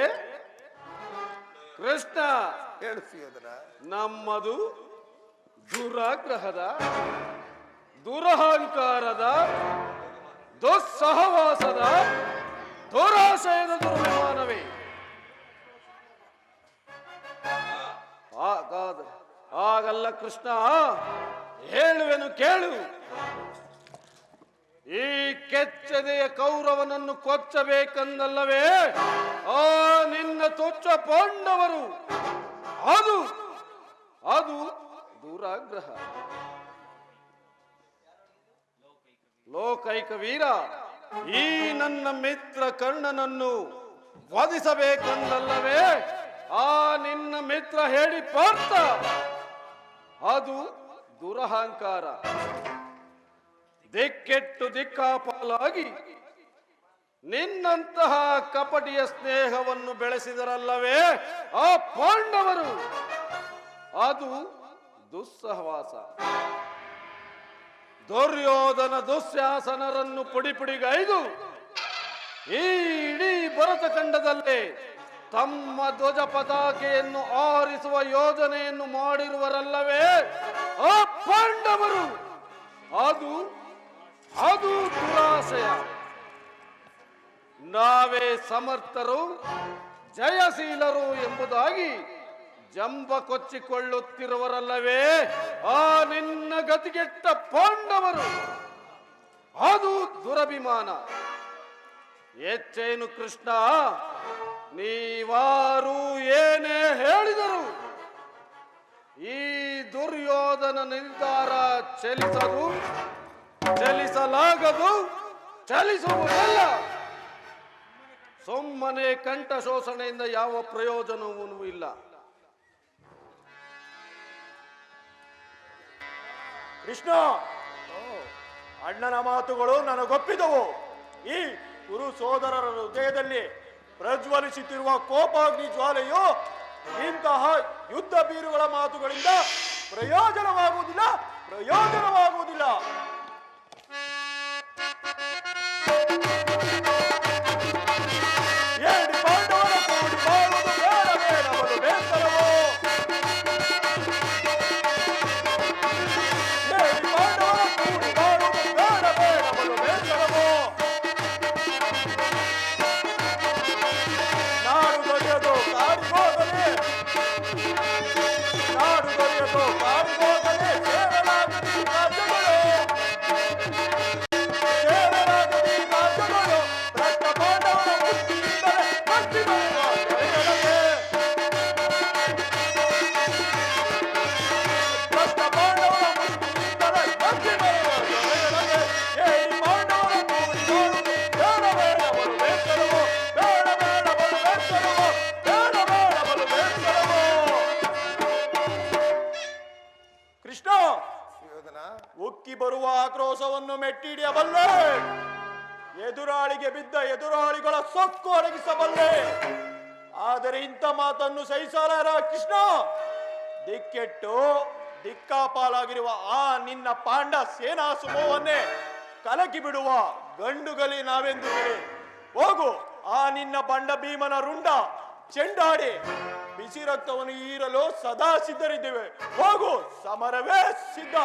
ಕೃಷ್ಣ? ಹೇಳು ಸುಯೋಧನ. ನಮ್ಮದು ದುರಾಗ್ರಹದ, ದುರಹಂಕಾರದ, ದುಸ್ಸಹವಾಸದ, ದುರಾಶಯದ ದುರ್ವಿಮಾನವೇ. ಆಗಲ್ಲ ಕೃಷ್ಣ, ಹೇಳುವೆನು ಕೇಳು. ಈ ಕೆಚ್ಚದೆಯ ಕೌರವನನ್ನು ಕೊಚ್ಚಬೇಕೆಂದಲ್ಲವೇ ಆ ನಿನ್ನ ತುಚ್ಛ ಪಾಂಡವರು. ಅದು ದುರಾಗ್ರಹ. ಲೋಕೈಕ ವೀರ, ಈ ನನ್ನ ಮಿತ್ರ ಕರ್ಣನನ್ನು ವಧಿಸಬೇಕೆಂದಲ್ಲವೇ ಆ ನಿನ್ನ ಮಿತ್ರ ಹೇಳಿ ಪಾರ್ಥ. ಅದು ದುರಹಂಕಾರ. ದಿಕ್ಕೆಟ್ಟು ದಿಕ್ಕಾಪಾಲಾಗಿ ನಿನ್ನಂತಹ ಕಪಟಿಯ ಸ್ನೇಹವನ್ನು ಬೆಳೆಸಿದರಲ್ಲವೇ ಆ ಪಾಂಡವರು. ಅದು ದುಸ್ಸಹವಾಸ. ದುರ್ಯೋಧನ ದುಶ್ಯಾಸನರನ್ನು ಪುಡಿಗೈದು ಈ ಇಡೀ ಭರತ ಖಂಡದಲ್ಲೇ ತಮ್ಮ ಧ್ವಜ ಪತಾಕೆಯನ್ನು ಆರಿಸುವ ಯೋಜನೆಯನ್ನು ಮಾಡಿರುವರಲ್ಲವೇ ಆ ಪಾಂಡವರು. ಅದು ದುರಾಶಯ. ನಾವೇ ಸಮರ್ಥರು, ಜಯಶೀಲರು ಎಂಬುದಾಗಿ ಜಂಬ ಕೊಚ್ಚಿಕೊಳ್ಳುತ್ತಿರುವರಲ್ಲವೇ ಆ ನಿನ್ನ ಗತಿಗೆಟ್ಟ ಪಾಂಡವರು. ಅದು ದುರಭಿಮಾನ. ಹೆಚ್ಚೇನು ಕೃಷ್ಣ, ನೀವಾರು ಏನೇ ಹೇಳಿದರು ಈ ದುರ್ಯೋಧನ ನಿರ್ಧಾರ ಚಲಿಸಲಾಗದು, ಚಲಿಸುವುದಲ್ಲ. ಸುಮ್ಮನೆ ಕಂಠ ಶೋಷಣೆಯಿಂದ ಯಾವ ಪ್ರಯೋಜನವೂ ಇಲ್ಲ. ಕೃಷ್ಣ, ಅಣ್ಣನ ಮಾತುಗಳು ನನಗೊಪ್ಪಿದವು. ಈ ಗುರು ಸೋದರರ ಹೃದಯದಲ್ಲಿ ಪ್ರಜ್ವಲಿಸುತ್ತಿರುವ ಕೋಪಾಗ್ನಿ ಜ್ವಾಲೆಯು ಇಂತಹ ಯುದ್ಧ ಬೀರುಗಳ ಮಾತುಗಳಿಂದ ಪ್ರಯೋಜನವಾಗುವುದಿಲ್ಲ. ಏಡಿ ಪಾಂಡವರ ಕೂಡಿ ಬಾಳುವುದು ಬೇಡ ಬಲು ಬೇಸರವೋ. ಏಡಿ ಪಾಂಡವರ ಕೂಡಿ ಬಾಳುವುದು ಬೇಡ ಬಲು ಬೇಸರವೋ. ನಾಡು ದೊರೆಯದು ಕಾಡಿಗೋಗಲೇ ಸೇರಲಾಗದಿ ರಾಜ್ಯಗಳು ಭ್ರಷ್ಟ ಪಾಂಡವರ ಮುಷ್ಟಿಯಿಂದಲೇ ಕಟ್ಟಿ ಬರುವ ದೊರೆಯೊಳಗೆ. ಭ್ರಷ್ಟ ಪಾಂಡವರ ಮುಷ್ಟಿಯಿಂದಲೇ ಕಟ್ಟಿ ಬರುವ ದೊರೆಯೊಳಗೆ. ಏಡಿ ಪಾಂಡವರ ಕೂಡಿ ಬಾಳುವುದು ಬೇಡ ಬಲು ಬೇಸರವೋ. ಕೃಷ್ಣ, ಉಕ್ಕಿ ಬರುವ ಆಕ್ರೋಶವನ್ನು ಮೆಟ್ಟಿಡಿಯಬಲ್ಲೆ. ಎದುರಾಳಿಗೆ ಬಿದ್ದ ಎದುರಾಳಿಗಳ ಸೊಕ್ಕು ಅಡಗಿಸಬಲ್ಲೆ. ಆದರೆ ಇಂಥ ಮಾತನ್ನು ಸಹಿಸಲಾರ ಕೃಷ್ಣ. ದಿಕ್ಕೆಟ್ಟು ದಿಕ್ಕಾಪಾಲಾಗಿರುವ ಆ ನಿನ್ನ ಪಾಂಡ ಸೇನಾ ಸಮೂಹವನ್ನೇ ಕಲಕಿ ಬಿಡುವ ಗಂಡುಗಲಿ ನಾವೆಂದು ಹೋಗು. ಆ ನಿನ್ನ ಬಂಡ ಭೀಮನ ರುಂಡ ಚೆಂಡಾಡಿ ಬಿಸಿ ರಕ್ತವನ್ನು ಹೀರಲು ಸದಾ ಸಿದ್ಧರಿದ್ದೇವೆ. ಹೋಗು, ಸಮರವೇ ಸಿದ್ಧ.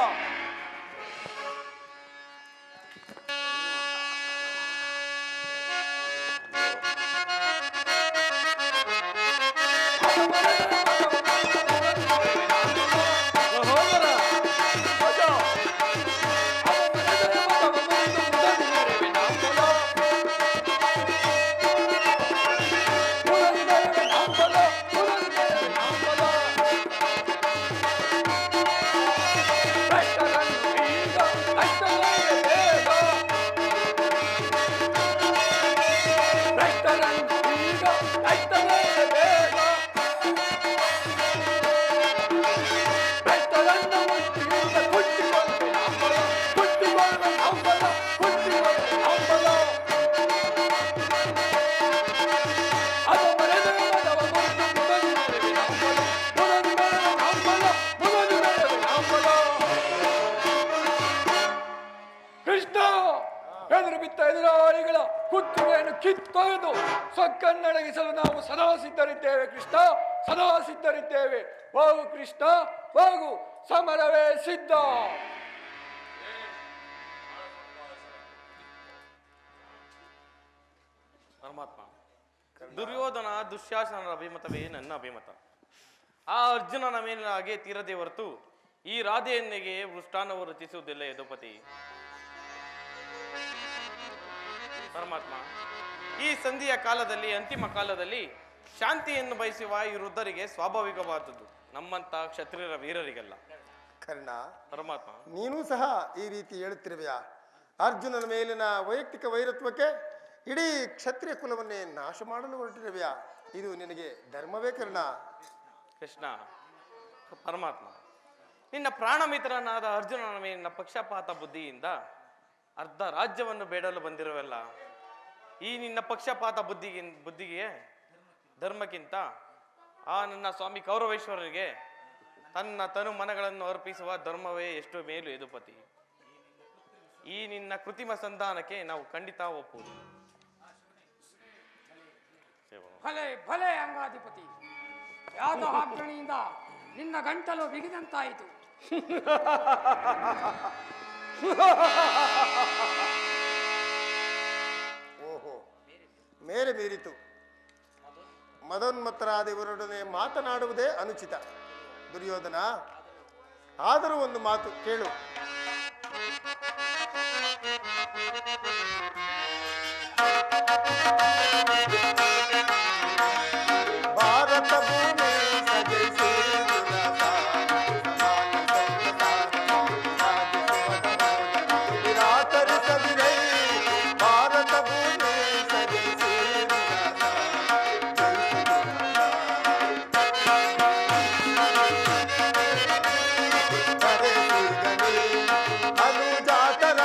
ಎದುರಾಳಿಗಳ ಕುತ್ತಿಗೆಯನ್ನು ಕಿತ್ತೊಗೆದು ಸೊಕ್ಕನ್ನಡಗಿಸಲು ನಾವು ಸದಾ ಸಿದ್ಧರಿದ್ದೇವೆ ಕೃಷ್ಣ, ಸದಾ ಸಿದ್ಧರಿದ್ದೇವೆ. ಹೋಗು ಕೃಷ್ಣ ಹೋಗು, ಸಮರವೇ ಸಿದ್ಧ. ಪರಮಾತ್ಮ, ದುರ್ಯೋಧನ ದುಶ್ಯಾಸನರ ಅಭಿಮತವೇ ನನ್ನ ಅಭಿಮತ. ಆ ಅರ್ಜುನನ ಮೇಲಿನ ಹಾಗೆ ತೀರದೆ ಹೊರತು ಈ ರಾಧೆಯನ್ನಿಗೆ ಮೃಷ್ಟಾನ್ನವು ರಚಿಸುವುದಿಲ್ಲ ಯದುಪತಿ. ಪರಮಾತ್ಮ, ಈ ಸಂಧಿಯ ಕಾಲದಲ್ಲಿ, ಅಂತಿಮ ಕಾಲದಲ್ಲಿ ಶಾಂತಿಯನ್ನು ಬಯಸುವ ಈ ವೃದ್ಧರಿಗೆ ಸ್ವಾಭಾವಿಕವಾದದ್ದು, ನಮ್ಮಂತ ಕ್ಷತ್ರಿಯರ ವೀರರಿಗಲ್ಲ. ಕರ್ಣ, ಪರಮಾತ್ಮ, ನೀನೂ ಸಹ ಈ ರೀತಿ ಹೇಳುತ್ತಿರುವೆಯಾ? ಅರ್ಜುನನ ಮೇಲಿನ ವೈಯಕ್ತಿಕ ವೈರತ್ವಕ್ಕೆ ಇಡೀ ಕ್ಷತ್ರಿಯ ಕುಲವನ್ನೇ ನಾಶ ಮಾಡಲು ಹೊರಟಿರುವೆಯಾ? ಇದು ನಿನಗೆ ಧರ್ಮವೇ ಕರ್ಣ? ಕೃಷ್ಣ, ಪರಮಾತ್ಮ, ನಿನ್ನ ಪ್ರಾಣ ಮಿತ್ರನಾದ ಅರ್ಜುನನ ಮೇಲಿನ ಪಕ್ಷಪಾತ ಬುದ್ಧಿಯಿಂದ ಅರ್ಧ ರಾಜ್ಯವನ್ನು ಬೇಡಲು ಬಂದಿರುವಲ್ಲ. ಈ ನಿನ್ನ ಪಕ್ಷಪಾತ ಬುದ್ಧಿಗೆ ಧರ್ಮಕ್ಕಿಂತ ಆ ನನ್ನ ಸ್ವಾಮಿ ಕೌರವೇಶ್ವರರಿಗೆ ತನ್ನ ತನು ಮನಗಳನ್ನು ಅರ್ಪಿಸುವ ಧರ್ಮವೇ ಎಷ್ಟು ಮೇಲು ಯದುಪತಿ. ಈ ನಿನ್ನ ಕೃತಿಮ ಸಂಧಾನಕ್ಕೆ ನಾವು ಖಂಡಿತ ಒಪ್ಪುವುದು. ಭಲೆ ಭಲೆ ಅಂಗಾಧಿಪತಿ, ಯಾದ ಹಾಕಣಿಯಿಂದ ನಿನ್ನ ಗಂಟಲು ಬಿಗಿದಂತಾಯಿತು. ಓಹೋ, ಮೇರೆ ಮೀರಿತು. ಮದೋನ್ಮತ್ತರಾದ ಇವರೊಡನೆ ಮಾತನಾಡುವುದೇ ಅನುಚಿತ. ದುರ್ಯೋಧನ, ಆದರೂ ಒಂದು ಮಾತು ಕೇಳು. ಭಾರತ ಭೂಮಿ ಸಜೆಸಿ ನಿರಾಕರಿಸದಿರೈ, ಭಾರತ ಭೂಮಿ ಸಜೆಸಿ ಅನುಜಾತರ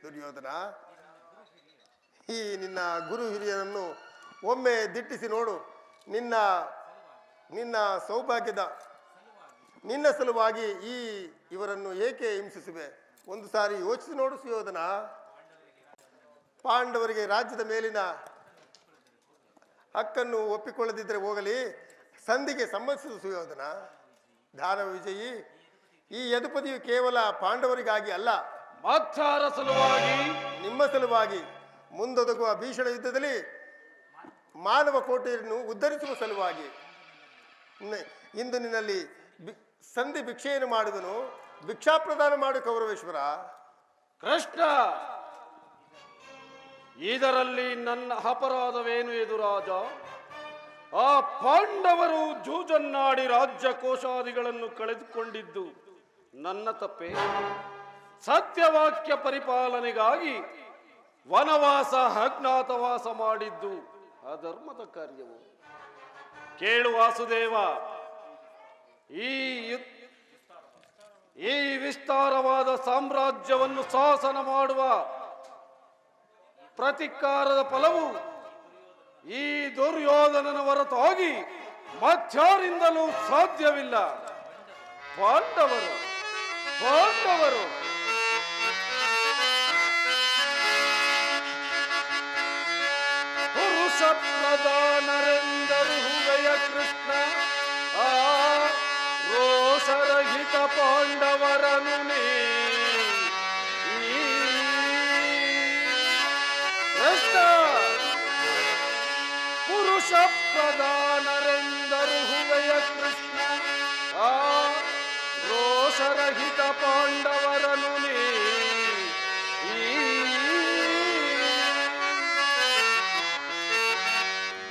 ದುರ್ಯೋಧನ, ಈ ನಿನ್ನ ಗುರು ಹಿರಿಯರನ್ನು ಒಮ್ಮೆ ದಿಟ್ಟಿಸಿ ನೋಡು. ನಿನ್ನ ಸೌಭಾಗ್ಯದ ನಿನ್ನ ಸಲುವಾಗಿ ಇವರನ್ನು ಏಕೆ ಹಿಂಸಿಸುವೆ? ಒಂದು ಸಾರಿ ಯೋಚಿಸಿ ನೋಡು ಸುಯೋಧನ. ಪಾಂಡವರಿಗೆ ರಾಜ್ಯದ ಮೇಲಿನ ಹಕ್ಕನ್ನು ಒಪ್ಪಿಕೊಳ್ಳದಿದ್ದರೆ ಹೋಗಲಿ, ಸಂಧಿಗೆ ಸಂಬಂಧಿಸಿದ ಸುಯೋಧನ. ದಾನವ ವಿಜಯಿ, ಈ ಯದುಪದಿಯು ಕೇವಲ ಪಾಂಡವರಿಗಾಗಿ ಅಲ್ಲ, ಮತ್ತಾರ ಸಲುವಾಗಿ, ನಿಮ್ಮ ಸಲುವಾಗಿ ಮುಂದೊದಗುವ ಭೀಷಣ ಯುದ್ಧದಲ್ಲಿ ಮಾನವ ಕೋಟೆಯನ್ನು ಉದ್ಧರಿಸುವ ಸಲುವಾಗಿ. ಇಂದು ನಿನ್ನಲ್ಲಿ ಸಂಧಿ ಭಿಕ್ಷೆಯನ್ನು ಮಾಡುವನು, ಭಿಕ್ಷಾ ಪ್ರದಾನ ಮಾಡು ಕೌರವೇಶ್ವರ. ಕೃಷ್ಣ, ಇದರಲ್ಲಿ ನನ್ನ ಅಪರಾಧವೇನು ಎದುರಾಜ? ಆ ಪಾಂಡವರು ಜೂಜನ್ನಾಡಿ ರಾಜ್ಯ ಕೋಶಾದಿಗಳನ್ನು ಕಳೆದುಕೊಂಡಿದ್ದು ನನ್ನ ತಪ್ಪೆ. ಸತ್ಯವಾಕ್ಯ ಪರಿಪಾಲನೆಗಾಗಿ ವನವಾಸ ಅಜ್ಞಾತವಾಸ ಮಾಡಿದ್ದು ಅಧರ್ಮದ ಕಾರ್ಯವು. ಕೇಳು ವಾಸುದೇವ, ಈ ವಿಸ್ತಾರವಾದ ಸಾಮ್ರಾಜ್ಯವನ್ನು ಶಾಸನ ಮಾಡುವ ಪ್ರತಿಕಾರದ ಫಲವು ಈ ದುರ್ಯೋಧನನ ಹೊರತಾಗಿ ಮತ್ಯಾರಿಂದಲೂ ಸಾಧ್ಯವಿಲ್ಲ. ಪಾಂಡವರು ಪುರುಷ ಪ್ರಧಾನರೆಂದರು ಹೃದಯ ಕೃಷ್ಣ. ಆ ರೋಷರಹಿತ ಪಾಂಡವರನು ನೀ ಮೋಕ್ಷ ಪ್ರಧಾನರೆಂದರು ಹುವೆಯ ಕೃಷ್ಣ ಆ ರೋಷರಹಿತ ಪಾಂಡವರನು ನೀ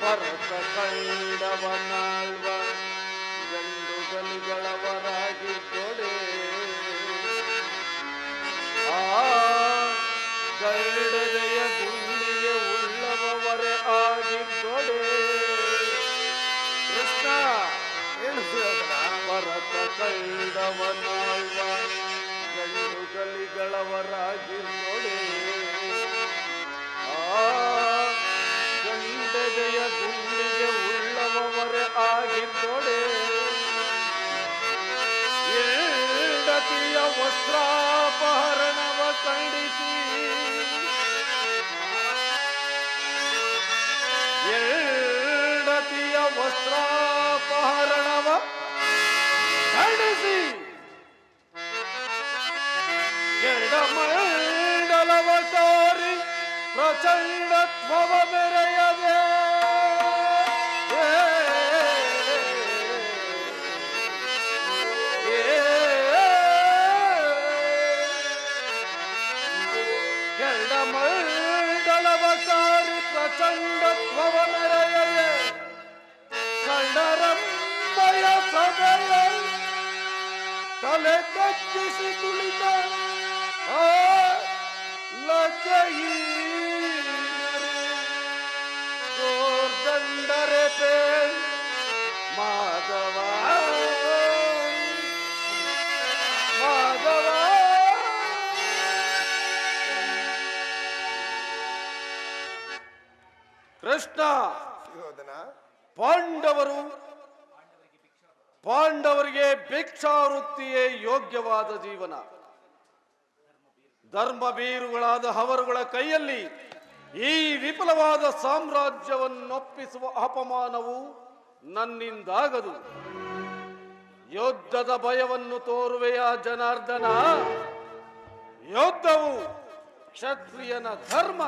ಭರತ ಕಂಡವನಾಳ್ವ ಗಂಡು ಗಲಿಗಳವರಾಗಿ ಕೊಡೆ ಆ ಗರುಡೆಯ ಗುಂಡಿಗೆ ಉಳ್ಳವರೇ ಆಗಿದ್ದೊಡೆ ಕೃಷ್ಣ ಏನು ದುರ್ಯೋಧನ? ಭರತ ಕಂಡವನಾಳ್ವ ಗಂಡು ಗಲಿಗಳವರಾಗಿದ್ದೊಡೆ ಆ ಗಂಡೆದೆಯ ಗುಂಡಿಗೆ ಉಳ್ಳವರೇ ಆಗಿದ್ದೊಡೆ ಹೆಂಡತಿಯ ವಸ್ತ್ರಾಪಹರಣವ ಖಂಡಿಸಿ ಹೆಂಡತಿಯ ವಸ್ತ್ರಾಪಹರಣವ ಖಂಡಿಸಿ ಮಂಡಲವ ತೋರಿ ಪ್ರಚಂಡತ್ವವ ಮೆರೆಯದೆ ಮಂಡಲವ ಕಾರಿ ಪ್ರಚಂಡತ್ವವ ಮೆರೆಯದೆ ಕಂಡರಮ್ಮಯ ಸಭೆಯ ತಲೆ ತಗ್ಗಿಸಿ ಕುಳಿತ ಗೋರ್ದಂಡರೆ ಪೇ ಮಾಧವ ಮಾಧವ ಕೃಷ್ಣ ದುರ್ಯೋಧನ, ಪಾಂಡವರಿಗೆ ಭಿಕ್ಷಾವೃತ್ತಿಯೇ ಯೋಗ್ಯವಾದ ಜೀವನ. ಧರ್ಮಬೀರುಗಳಾದ ಅವರುಗಳ ಕೈಯಲ್ಲಿ ಈ ವಿಫಲವಾದ ಸಾಮ್ರಾಜ್ಯವನ್ನೊಪ್ಪಿಸುವ ಅಪಮಾನವು ನನ್ನಿಂದಾಗದು. ಯುದ್ಧದ ಭಯವನ್ನು ತೋರುವೆಯ ಜನಾರ್ದನ. ಯುದ್ಧವು ಕ್ಷತ್ರಿಯನ ಧರ್ಮ,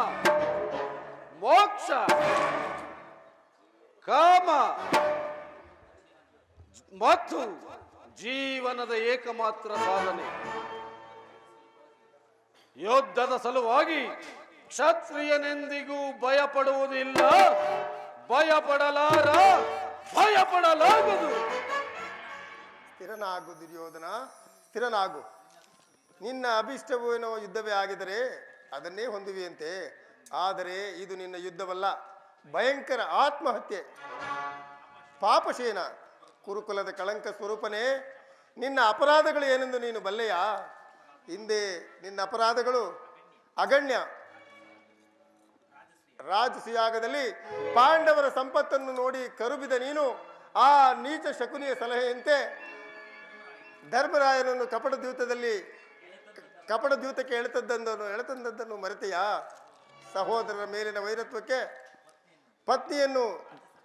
ಮೋಕ್ಷ, ಕಾಮ ಮತ್ತು ಜೀವನದ ಏಕಮಾತ್ರ ಸಾಧನೆ. ಯುದ್ಧದ ಸಲುವಾಗಿ ಕ್ಷತ್ರಿಯನೆಂದಿಗೂ ಭಯಪಡುವುದಿಲ್ಲ, ಭಯಪಡಲಾರ, ಭಯಪಡಲಾಗದು. ಸ್ಥಿರನಾಗು ದುರ್ಯೋಧನ, ಸ್ಥಿರನಾಗು. ನಿನ್ನ ಅಭಿಷ್ಟವೇನೋ ಯುದ್ಧವೇ ಆಗಿದರೆ ಅದನ್ನೇ ಹೊಂದುವಿಯಂತೆ. ಆದರೆ ಇದು ನಿನ್ನ ಯುದ್ಧವಲ್ಲ, ಭಯಂಕರ ಆತ್ಮಹತ್ಯೆ. ಪಾಪಶೇನ, ಕುರುಕುಲದ ಕಳಂಕ ಸ್ವರೂಪನೇ, ನಿನ್ನ ಅಪರಾಧಗಳು ಏನೆಂದು ನೀನು ಬಲ್ಲೆಯಾ? ಹಿಂದೆ ನಿನ್ನ ಅಪರಾಧಗಳು ಅಗಣ್ಯ. ರಾಜಸುಯಾಗದಲ್ಲಿ ಪಾಂಡವರ ಸಂಪತ್ತನ್ನು ನೋಡಿ ಕರುಬಿದ ನೀನು ಆ ನೀಚ ಶಕುನಿಯ ಸಲಹೆಯಂತೆ ಧರ್ಮರಾಯನನ್ನು ಕಪಟ ದ್ಯೂತಕ್ಕೆ ಎಳೆತಂದದ್ದನ್ನು ಮರೆತೆಯಾ? ಸಹೋದರರ ಮೇಲಿನ ವೈರತ್ವಕ್ಕೆ ಪತ್ನಿಯನ್ನು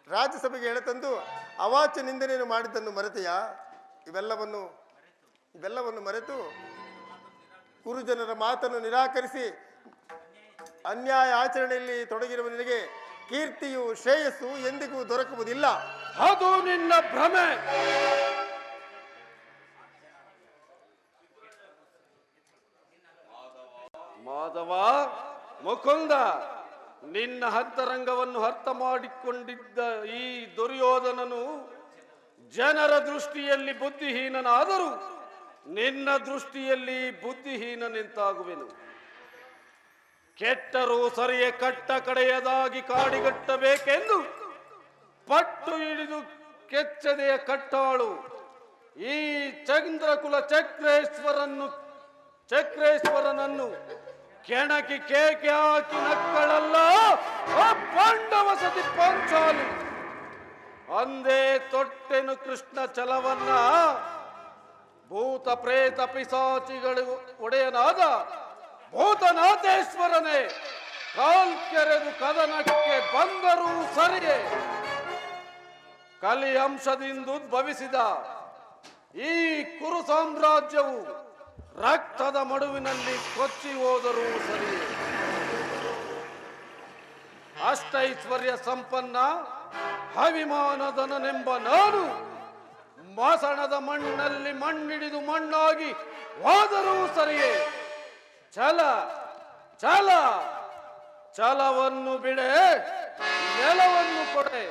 ರಾಜ್ಯಸಭೆಗೆ ಎಳೆತಂದು ಅವಾಚ್ಯ ನಿಂದನೆಯನ್ನು ಮಾಡಿದ್ದನ್ನು ಮರೆತೆಯಾ? ಇವೆಲ್ಲವನ್ನು ಮರೆತು ಕುರುಜನರ ಮಾತನ್ನು ನಿರಾಕರಿಸಿ ಅನ್ಯಾಯ ಆಚರಣೆಯಲ್ಲಿ ತೊಡಗಿರುವ ನಿನಗೆ ಕೀರ್ತಿಯು ಶ್ರೇಯಸ್ಸು ಎಂದಿಗೂ ದೊರಕುವುದಿಲ್ಲ. ಅದು ನಿನ್ನ ಭ್ರಮೆ. ಮಾಧವ, ಮುಕುಂದ, ನಿನ್ನ ಅಂತರಂಗವನ್ನು ಅರ್ಥ ಮಾಡಿಕೊಂಡಿದ್ದ ಈ ದುರ್ಯೋಧನನು ಜನರ ದೃಷ್ಟಿಯಲ್ಲಿ ಬುದ್ಧಿಹೀನನಾದರೂ ನಿನ್ನ ದೃಷ್ಟಿಯಲ್ಲಿ ಬುದ್ಧಿಹೀನನೆಂತಾಗುವೆನು. ಕೆಟ್ಟರೂ ಸರಿಯೇ ಕಟ್ಟ ಕಡೆಯದಾಗಿ ಕಾಡಿಗಟ್ಟಬೇಕೆಂದು ಪಟ್ಟು ಹಿಡಿದು ಕೆಚ್ಚದೆಯ ಕಟ್ಟಾಳು ಈ ಚಂದ್ರಕುಲ ಚಕ್ರೇಶ್ವರನನ್ನು ಕೆಣಕಿ ಕೇಕೆ ಹಾಕಿ ನಕ್ಕಳಲ್ಲ ಆ ಪಾಂಡವ ಸತಿ ಪಾಂಚಾಲಿ. ಅಂದೇ ತೊಟ್ಟೆನು ಕೃಷ್ಣ ಛಲವನ್ನ. ಭೂತ ಪ್ರೇತ ಪಿಸಾಚಿಗಳು ಒಡೆಯನಾದ ಭೂತನಾಥೇಶ್ವರನೇ ಕಾಲ್ಕೆರೆದು ಕದನಕ್ಕೆ ಬಂದರೂ ಸರಿಯೇ. ಕಲಿ ಅಂಶದಿಂದ ಉದ್ಭವಿಸಿದ ಈ ಕುರು ಸಾಮ್ರಾಜ್ಯವು ರಕ್ತದ ಮಡುವಿನಲ್ಲಿ ಕೊಚ್ಚಿ ಹೋದರೂ ಸರಿಯೇ. ಅಷ್ಟೈಶ್ವರ್ಯ ಸಂಪನ್ನ ಅಭಿಮಾನದನನೆಂಬ ನಾನು ಮಾಸಣದ ಮಣ್ಣಲ್ಲಿ ಮಣ್ಣಿಡಿದು ಮಣ್ಣಾಗಿ ಹೋದರೂ ಸರಿಯೇ. ಛಲ ಛಲ ಛಲವನ್ನು ಬಿಡೆ, ನೆಲವನ್ನು ಕೊಡೆ.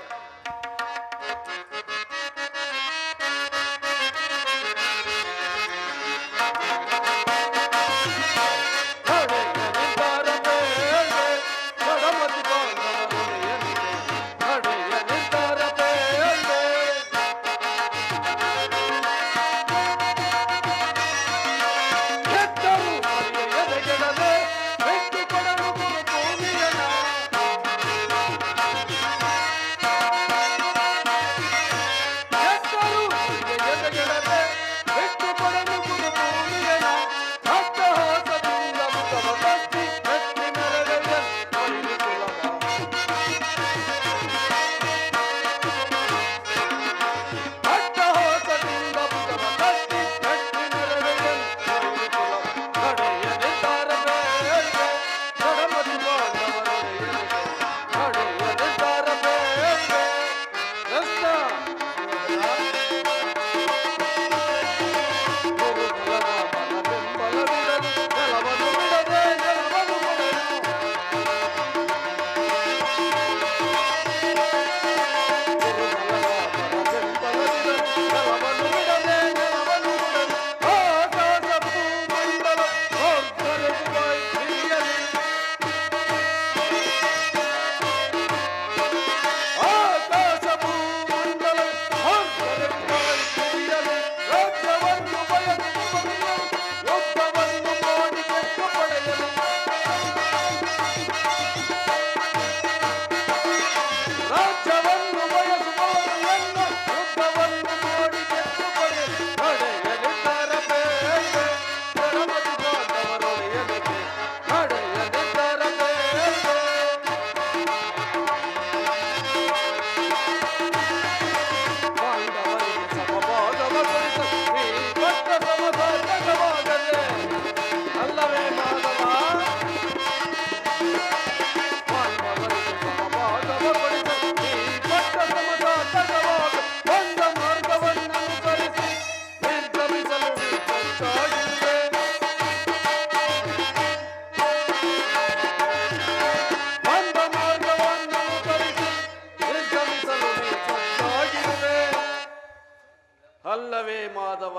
ಅಲ್ಲವೇ ಮಾಧವ?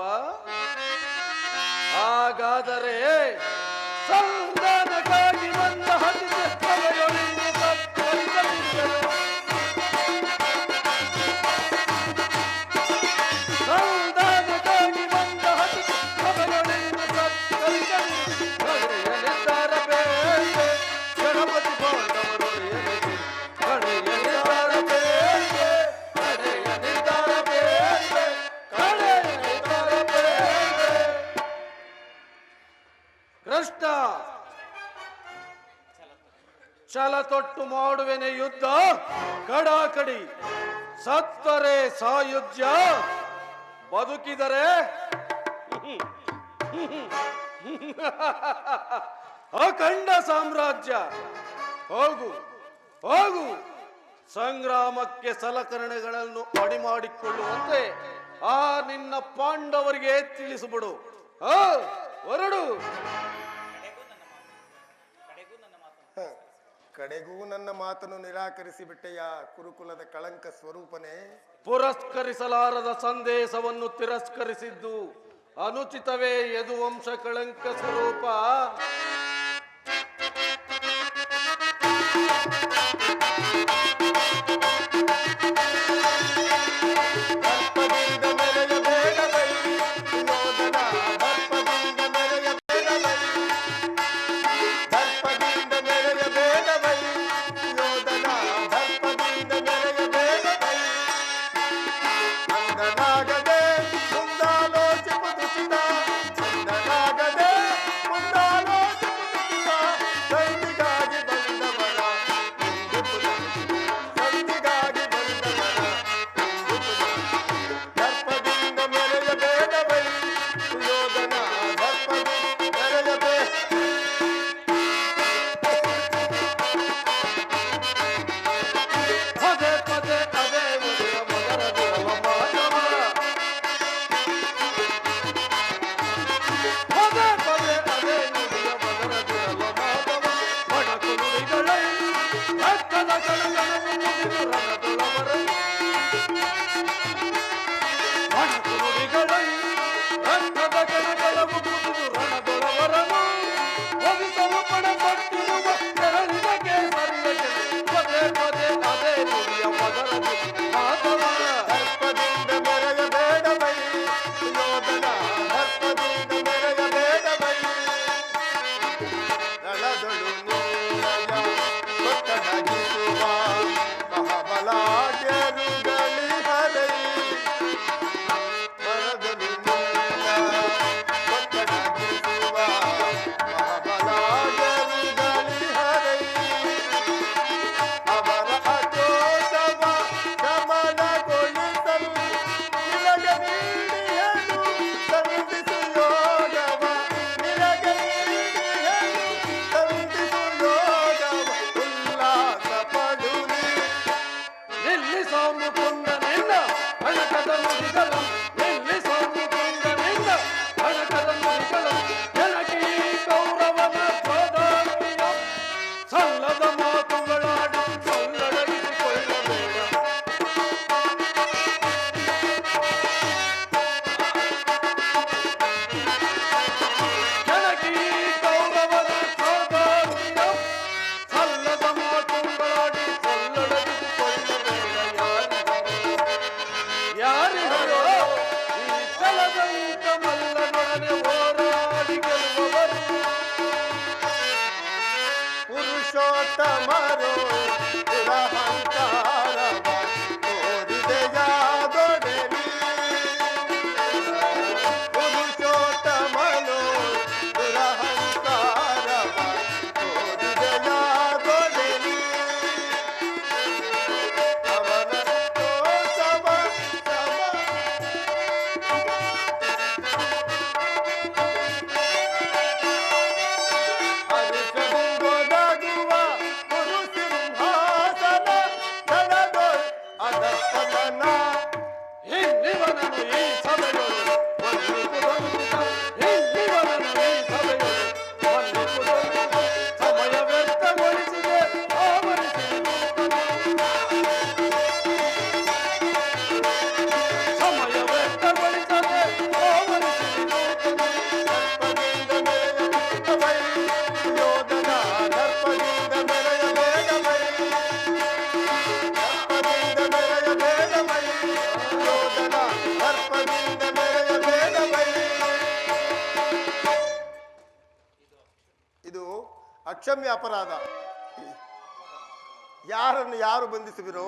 ಹಾಗಾದರೆ ಸಂಧಾನಕ್ಕಾಗಿ ಬಂದ ಹಸಿದ ಸಭೆಯೊಳಗೆ ಸತ್ಕರಿಸಲಿದ್ದರು. ಸಂಧಾನಕ್ಕಾಗಿ ಬಂದ ಹಸಿದ ಸಭೆಯೊಳಗೆ ಸತ್ಕರಿಸಲಿದ್ದಾರೆ. ಬೇರೆ ಗಣಪತಿ ಪಾಂಡವರು ಕಡೆಯಲಿದ್ದಾರೆ. ಬೇರೆ ಕಡೆಯಲಿದ್ದಾರೆ. ಕೃಷ್ಣ, ಛಲ ತೊಟ್ಟು ಮಾಡುವೆನೆ ಯುದ್ಧ ಕಡಾಕಡಿ. ಸತ್ತರೆ ಸಾಯುಜ್ಯ, ಬದುಕಿದರೆ ಅಖಂಡ ಸಾಮ್ರಾಜ್ಯ. ಹೋಗು ಹೋಗು, ಸಂಗ್ರಾಮಕ್ಕೆ ಸಲಕರಣೆಗಳನ್ನು ಅಡಿ ಮಾಡಿಕೊಳ್ಳುವಂತೆ ಆ ನಿನ್ನ ಪಾಂಡವರಿಗೆ ತಿಳಿಸಿಬಿಡು. ಹೊರಡು. ಕಡೆಗೂ ನನ್ನ ಮಾತನ್ನು ನಿರಾಕರಿಸಿ ಬಿಟ್ಟೆಯ ಕುರುಕುಲದ ಕಳಂಕ ಸ್ವರೂಪನೇ. ಪುರಸ್ಕರಿಸಲಾರದ ಸಂದೇಶವನ್ನು ತಿರಸ್ಕರಿಸಿದ್ದು ಅನುಚಿತವೇ ಯದುವಂಶ ಕಳಂಕ ಸ್ವರೂಪ? ಅಕ್ಷಮ್ಯ ಅಪರಾಧ. ಯಾರನ್ನು ಯಾರು ಬಂಧಿಸುವಿರೋ?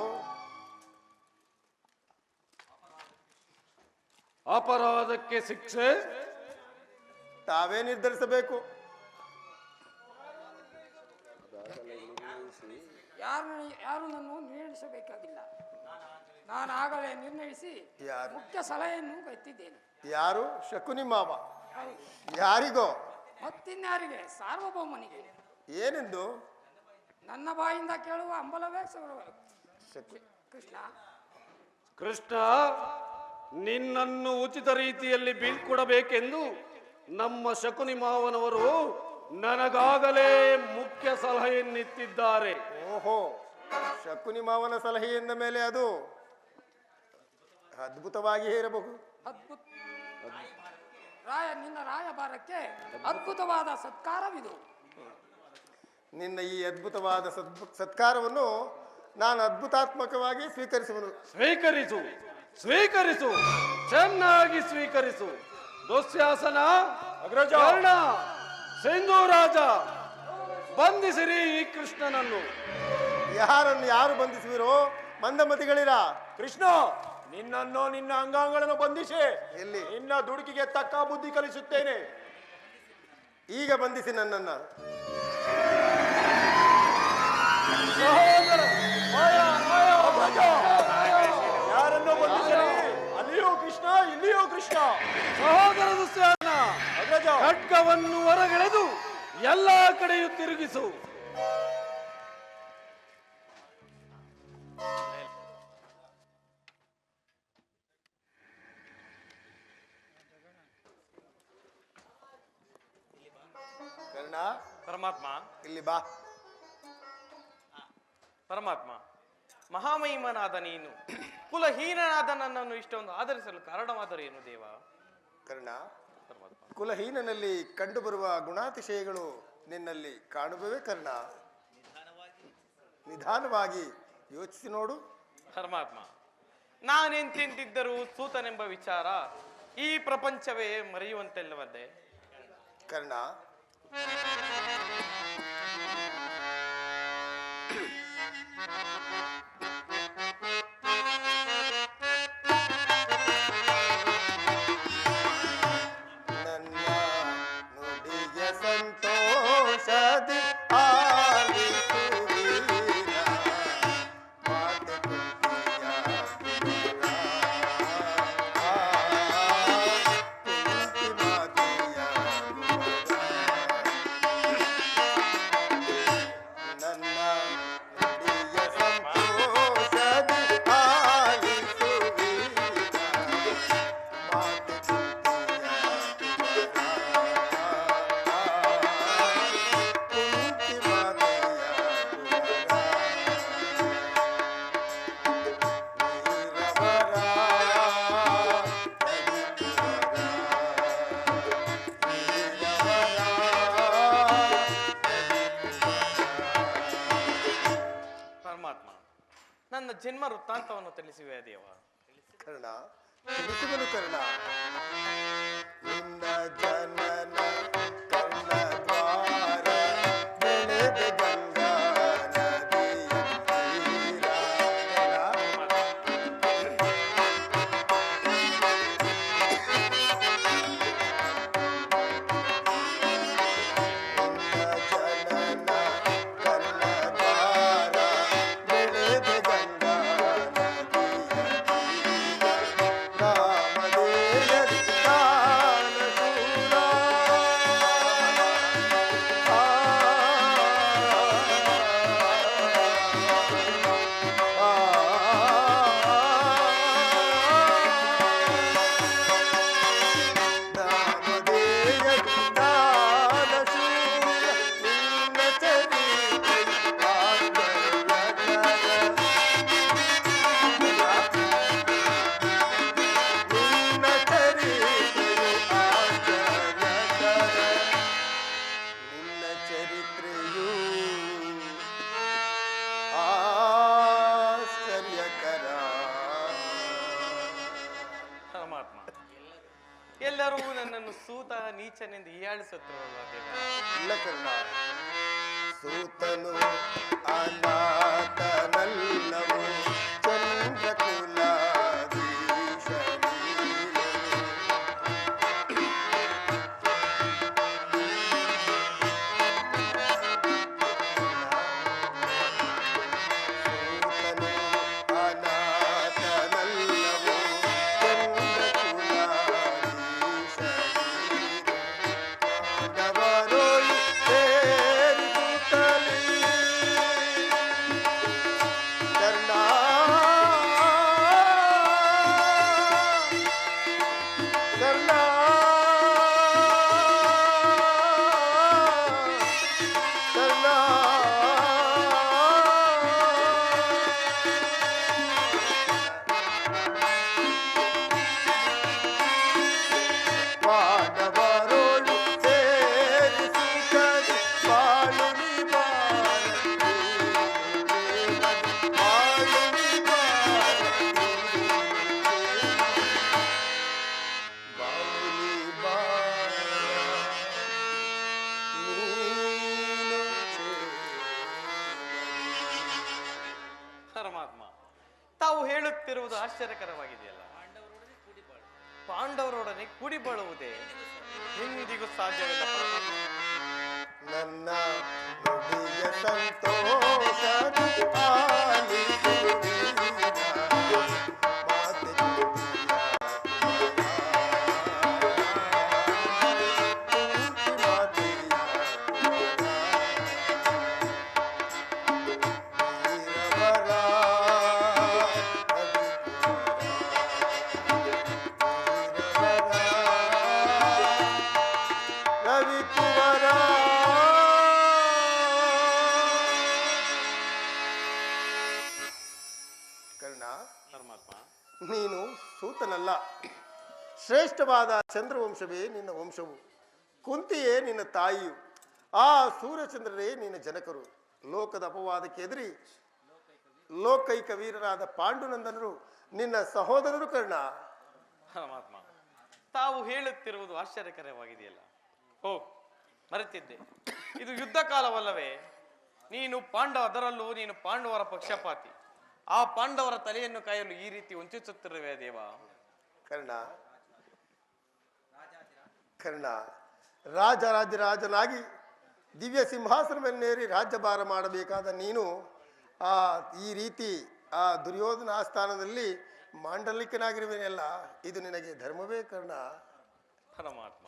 ಅಪರಾಧಕ್ಕೆ ಶಿಕ್ಷೆ ತಾವೇ ನಿರ್ಧರಿಸಬೇಕು. ಯಾರು ನನ್ನನ್ನು ನಿರ್ಣಯಿಸಬೇಕಾಗಿಲ್ಲ. ನಾನು ಆಗಲೇ ನಿರ್ಣಯಿಸಿ ಯಾರು? ಮುಖ್ಯ ಸಲಹೆಯನ್ನು ಎತ್ತಿದ್ದೇನೆ. ಯಾರು? ಶಕುನಿ ಮಾವ. ಯಾರಿಗೋ? ಮತ್ತಿನ್ಯಾರಿಗೆ? ಸಾರ್ವಭೌಮನಿಗೆ. ಏನೆಂದು? ನನ್ನ ಬಾಯಿಂದ ಕೇಳುವ ಹಂಬಲವೇ ಕೃಷ್ಣ. ಕೃಷ್ಣ, ನಿನ್ನನ್ನು ಉಚಿತ ರೀತಿಯಲ್ಲಿ ಬೀಳ್ಕೊಡಬೇಕೆಂದು ನಮ್ಮ ಶಕುನಿ ಮಾವನವರು ನನಗಾಗಲೇ ಮುಖ್ಯ ಸಲಹೆಯನ್ನಿತ್ತಿದ್ದಾರೆ. ಓಹೋ, ಶಕುನಿ ಮಾವನ ಸಲಹೆಯಿಂದ ಮೇಲೆ ಅದು ಅದ್ಭುತವಾಗಿ ಇರಬಹುದು. ಅದ್ಭುತ ನಿನ್ನ ರಾಯಭಾರಕ್ಕೆ ಅದ್ಭುತವಾದ ಸತ್ಕಾರವಿದು. ನಿನ್ನ ಈ ಅದ್ಭುತವಾದ ಸತ್ಕಾರವನ್ನು ನಾನು ಅದ್ಭುತಾತ್ಮಕವಾಗಿ ಸ್ವೀಕರಿಸುವನು. ಸ್ವೀಕರಿಸು, ಸ್ವೀಕರಿಸು, ಚೆನ್ನಾಗಿ ಸ್ವೀಕರಿಸು. ದುಶ್ಯಾಸನ, ಕರ್ಣ, ಸಿಂಧೂರಾಜ, ಬಂಧಿಸಿರಿ ಈ ಕೃಷ್ಣನನ್ನು. ಯಾರನ್ನು ಯಾರು ಬಂಧಿಸುವಿರೋ? ಮಂದಮತಿಗಳಿರ. ಕೃಷ್ಣ, ನಿನ್ನನ್ನು ನಿನ್ನ ಅಂಗಾಂಗಗಳನ್ನು ಬಂಧಿಸಿ ಎಲ್ಲಿ? ನಿನ್ನ ದುಡುಕಿಗೆ ತಕ್ಕ ಬುದ್ಧಿ ಕಲಿಸುತ್ತೇನೆ. ಈಗ ಬಂಧಿಸಿ ನನ್ನನ್ನು. ಯಾರನ್ನು ಬಂಧಿಸಲಿ? ಅಲ್ಲಿಯೂ ಕೃಷ್ಣ, ಇಲ್ಲಿಯೂ ಕೃಷ್ಣ. ಸಹೋದರ ದುಶ್ಯಾಸನ, ಅಗ್ರಜ, ಖಡ್ಗವನ್ನು ಹೊರಗೆಳೆದು ಎಲ್ಲ ಕಡೆಯೂ ತಿರುಗಿಸು. ಕರ್ಣ, ಪರಮಾತ್ಮ, ಇಲ್ಲಿ ಬಾ. ಪರಮಾತ್ಮ, ಮಹಾಮಹಿಮನಾದ ನೀನು ಕುಲಹೀನನಾದ ನನ್ನನ್ನು ಇಷ್ಟೊಂದು ಆಧರಿಸಲು ಕಾರಣವಾದರೂ ಏನು ದೇವ? ಕರ್ಣ, ಪರಮಾತ್ಮ, ಕುಲಹೀನನಲ್ಲಿ ಕಂಡುಬರುವ ಗುಣಾತಿಶಯಗಳು ನಿನ್ನಲ್ಲಿ ಕಾಣುತ್ತವೆ. ಕರ್ಣ, ನಿಧಾನವಾಗಿ ಯೋಚಿಸಿ ನೋಡು. ಪರಮಾತ್ಮ, ನಾನೆಂತೆಂತಿದ್ದರೂ ಸೂತನೆಂಬ ವಿಚಾರ ಈ ಪ್ರಪಂಚವೇ ಮರೆಯುವಂತೆಲ್ಲವದ್ದೇ. ಕರ್ಣ, ನನ್ನ ನುಡಿಯ ಸಂತೋಷದಿ ಆಲಿಸುವಿರ ಮಾತೆ ಕುಂತಿಯ ಕುಂತಿ ಮಾತೆಯ ನನ್ನ ನುಡಿಯ ಸಂತೋಷದಿ ಆಲಿಸುವಿರ ಮಾತೆ ಪರಮಾತ್ಮ, ನನ್ನ ಜನ್ಮ ವೃತ್ತಾಂತವನ್ನು ತಿಳಿಸುವೆ ದೇವ. ಕರ್ಣ, ತಿಳಿಸುವನು ಕರ್ಣ. ನಿನ್ನ ಜನನ ಕರ್ಣ ದ್ವಾರ ಬೆಳೆದ ಗಂಗಾ ನದಿಯ ತೀರ. ನಿನ್ನ ಜನನ ಕರ್ಣ ದ್ವಾರ ಬೆಳೆದ ಗಂಗಾ ನದಿಯ ತೀರ. ರಾಮದೇಯ ಜ್ಞಾನ ಶೂರ ಸೂತ ನೀಚನೆಂದು ಹೀಯಾಳಿಸುತ್ತಿರಲ್ಲ ದೇವ. ಇಲ್ಲ ಕರ್ಣ, ಸೂತನು ಅನಾಥನಲ್ಲವು ಪರಮಾತ್ಮ, ತಾವು ಹೇಳುತ್ತಿರುವುದು ಆಶ್ಚರ್ಯಕರವಾಗಿದೆಯಲ್ಲ. ಪಾಂಡವರೊಡನೆ ಕೂಡಿ ಬಾಳುವುದೇ ಎಂದಿಗೂ ಸಾಧ್ಯವಿಲ್ಲ ಪರಮಾತ್ಮ. ನನ್ನ ನುಡಿಯ ಸಂತೋಷ ಆಲಿಸುವಿರ ಮಾತೆ ಪರಮಾತ್ಮ, ನೀನು ಸೂತನಲ್ಲ. ಶ್ರೇಷ್ಠವಾದ ಚಂದ್ರವಂಶವೇ ನಿನ್ನ ವಂಶವು, ಕುಂತಿಯೇ ನಿನ್ನ ತಾಯಿಯು, ಆ ಸೂರ್ಯಚಂದ್ರರೇ ನಿನ್ನ ಜನಕರು. ಲೋಕದ ಅಪವಾದಕ್ಕೆ ಎದುರಿ ಲೋಕೈಕ ವೀರರಾದ ಪಾಂಡುನಂದನರು ನಿನ್ನ ಸಹೋದರರು ಕರ್ಣ. ಪರಮಾತ್ಮ, ತಾವು ಹೇಳುತ್ತಿರುವುದು ಆಶ್ಚರ್ಯಕರವಾಗಿದೆಯಲ್ಲ. ಓ, ಮರೆತಿದ್ದೆ, ಇದು ಯುದ್ಧ ಕಾಲವಲ್ಲವೇ? ಅದರಲ್ಲೂ ನೀನು ಪಾಂಡವರ ಪಕ್ಷಪಾತಿ. ಆ ಪಾಂಡವರ ತಲೆಯನ್ನು ಕಾಯಲು ಈ ರೀತಿ ವಂಚಿಸುತ್ತಿರುವೆ ದೇವ. ಕರ್ಣ, ರಾಜನಾಗಿ ದಿವ್ಯ ಸಿಂಹಾಸನ ಮೇಲೇರಿ ರಾಜ್ಯಭಾರ ಮಾಡಬೇಕಾದ ನೀನು ಈ ರೀತಿ ಆ ದುರ್ಯೋಧನ ಆಸ್ಥಾನದಲ್ಲಿ ಮಾಂಡಲಿಕನಾಗಿರುವೇನಲ್ಲ, ಇದು ನಿನಗೆ ಧರ್ಮವೇ ಕರ್ಣ? ಪರಮಾತ್ಮ,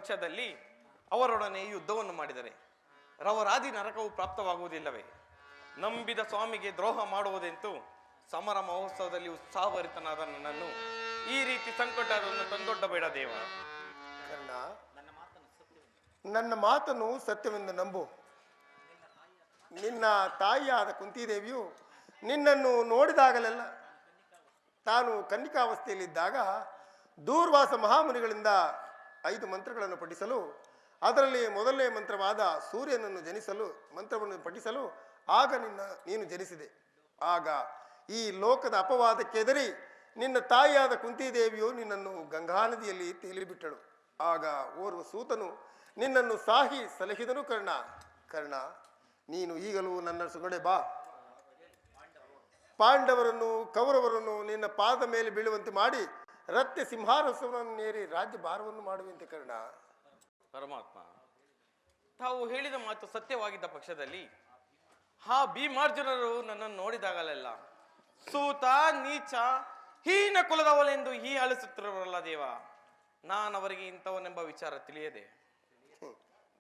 ಪಕ್ಷದಲ್ಲಿ ಅವರೊಡನೆ ಯುದ್ಧವನ್ನು ಮಾಡಿದರೆ ರವರಾದಿ ನರಕವು ಪ್ರಾಪ್ತವಾಗುವುದಿಲ್ಲವೇ? ನಂಬಿದ ಸ್ವಾಮಿಗೆ ದ್ರೋಹ ಮಾಡುವುದೆಂತೂ ಸಮರ ಮಹೋತ್ಸವದಲ್ಲಿ ಉತ್ಸಾಹಭರಿತನಾದ ನನ್ನನ್ನು ಈ ರೀತಿ ಸಂಕಟವನ್ನು ತಂದೊಡ್ಡಬೇಡ ದೇವ. ಕರ್ಣ, ನನ್ನ ಮಾತನ್ನು ಸತ್ಯವೆಂದು ನಂಬು. ನಿನ್ನ ತಾಯಿಯಾದ ಕುಂತಿದೇವಿಯು ನಿನ್ನನ್ನು ನೋಡಿದಾಗಲೆಲ್ಲ ತಾನು ಕನ್ನಿಕಾವಸ್ಥೆಯಲ್ಲಿದ್ದಾಗ ದೂರ್ವಾಸ ಮಹಾಮುನಿಗಳಿಂದ 5 ಮಂತ್ರಗಳನ್ನು ಪಠಿಸಲು, ಅದರಲ್ಲಿ ಮೊದಲನೇ ಮಂತ್ರವಾದ ಸೂರ್ಯನನ್ನು ಜನಿಸಲು ಮಂತ್ರವನ್ನು ಪಠಿಸಲು ಆಗ ನೀನು ಜನಿಸಿದೆ. ಆಗ ಈ ಲೋಕದ ಅಪವಾದಕ್ಕೆ ಎದರಿ ನಿನ್ನ ತಾಯಿಯಾದ ಕುಂತಿದೇವಿಯು ನಿನ್ನನ್ನು ಗಂಗಾ ನದಿಯಲ್ಲಿ ತೇಲಿಬಿಟ್ಟಳು. ಆಗ ಓರ್ವ ಸೂತನು ನಿನ್ನನ್ನು ಸಾಹಿ ಸಲಹಿದನು. ಕರ್ಣ, ನೀನು ಈಗಲೂ ನನ್ನ ಸುಗಡೆ ಬಾ. ಪಾಂಡವರನ್ನು ಕೌರವರನ್ನು ನಿನ್ನ ಪಾದ ಮೇಲೆ ಬೀಳುವಂತೆ ಮಾಡಿ ರತ್ನ ಸಿಂಹಾರಸವನ್ನು ನೇರಿ ರಾಜ್ಯ ಭಾರವನ್ನು ಮಾಡುವಂತೆ ಕರ್ಣ. ಪರಮಾತ್ಮ, ತಾವು ಹೇಳಿದ ಮಾತು ಸತ್ಯವಾಗಿದ್ದ ಪಕ್ಷದಲ್ಲಿ ಆ ಭೀಮಾರ್ಜುನರು ನನ್ನನ್ನು ನೋಡಿದಾಗಲೆಲ್ಲ ಸೂತ, ನೀಚ, ಹೀನ ಕುಲದವಳೆಂದು ಆಲಿಸುತ್ತಿರುವರಲ್ಲ ದೇವ. ನಾನವರಿಗೆ ಇಂಥವನೆಂಬ ವಿಚಾರ ತಿಳಿಯದೆ.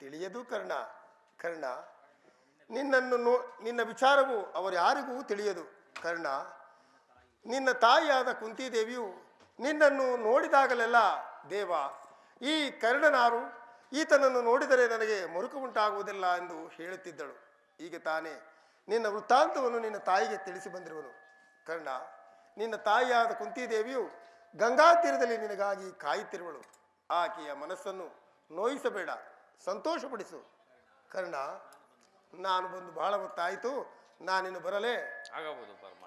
ತಿಳಿಯದು ಕರ್ಣ, ನಿನ್ನ ವಿಚಾರವು ಅವರು ಯಾರಿಗೂ ತಿಳಿಯದು ಕರ್ಣ. ನಿನ್ನ ತಾಯಿಯಾದ ಕುಂತಿದೇವಿಯು ನಿನ್ನನ್ನು ನೋಡಿದಾಗಲೆಲ್ಲ ದೇವ, ಈ ಕರ್ಣನಾರು, ಈತನನ್ನು ನೋಡಿದರೆ ನನಗೆ ಮರುಕು ಉಂಟಾಗುವುದಿಲ್ಲ ಎಂದು ಹೇಳುತ್ತಿದ್ದಳು. ಈಗ ತಾನೇ ನಿನ್ನ ವೃತ್ತಾಂತವನ್ನು ನಿನ್ನ ತಾಯಿಗೆ ತಿಳಿಸಿ ಬಂದಿರುವನು. ಕರ್ಣ, ನಿನ್ನ ತಾಯಿಯಾದ ಕುಂತಿದೇವಿಯು ಗಂಗಾ ತೀರದಲ್ಲಿ ನಿನಗಾಗಿ ಕಾಯುತ್ತಿರುವಳು. ಆಕೆಯ ಮನಸ್ಸನ್ನು ನೋಯಿಸಬೇಡ, ಸಂತೋಷಪಡಿಸು. ಕರ್ಣ, ನಾನು ಬಂದು ಬಹಳ ಹೊತ್ತಾಯಿತು, ನಾನಿನ್ನು ಬರಲೇ? ಆಗಬಹುದು ಪರಮಾತ್ಮ.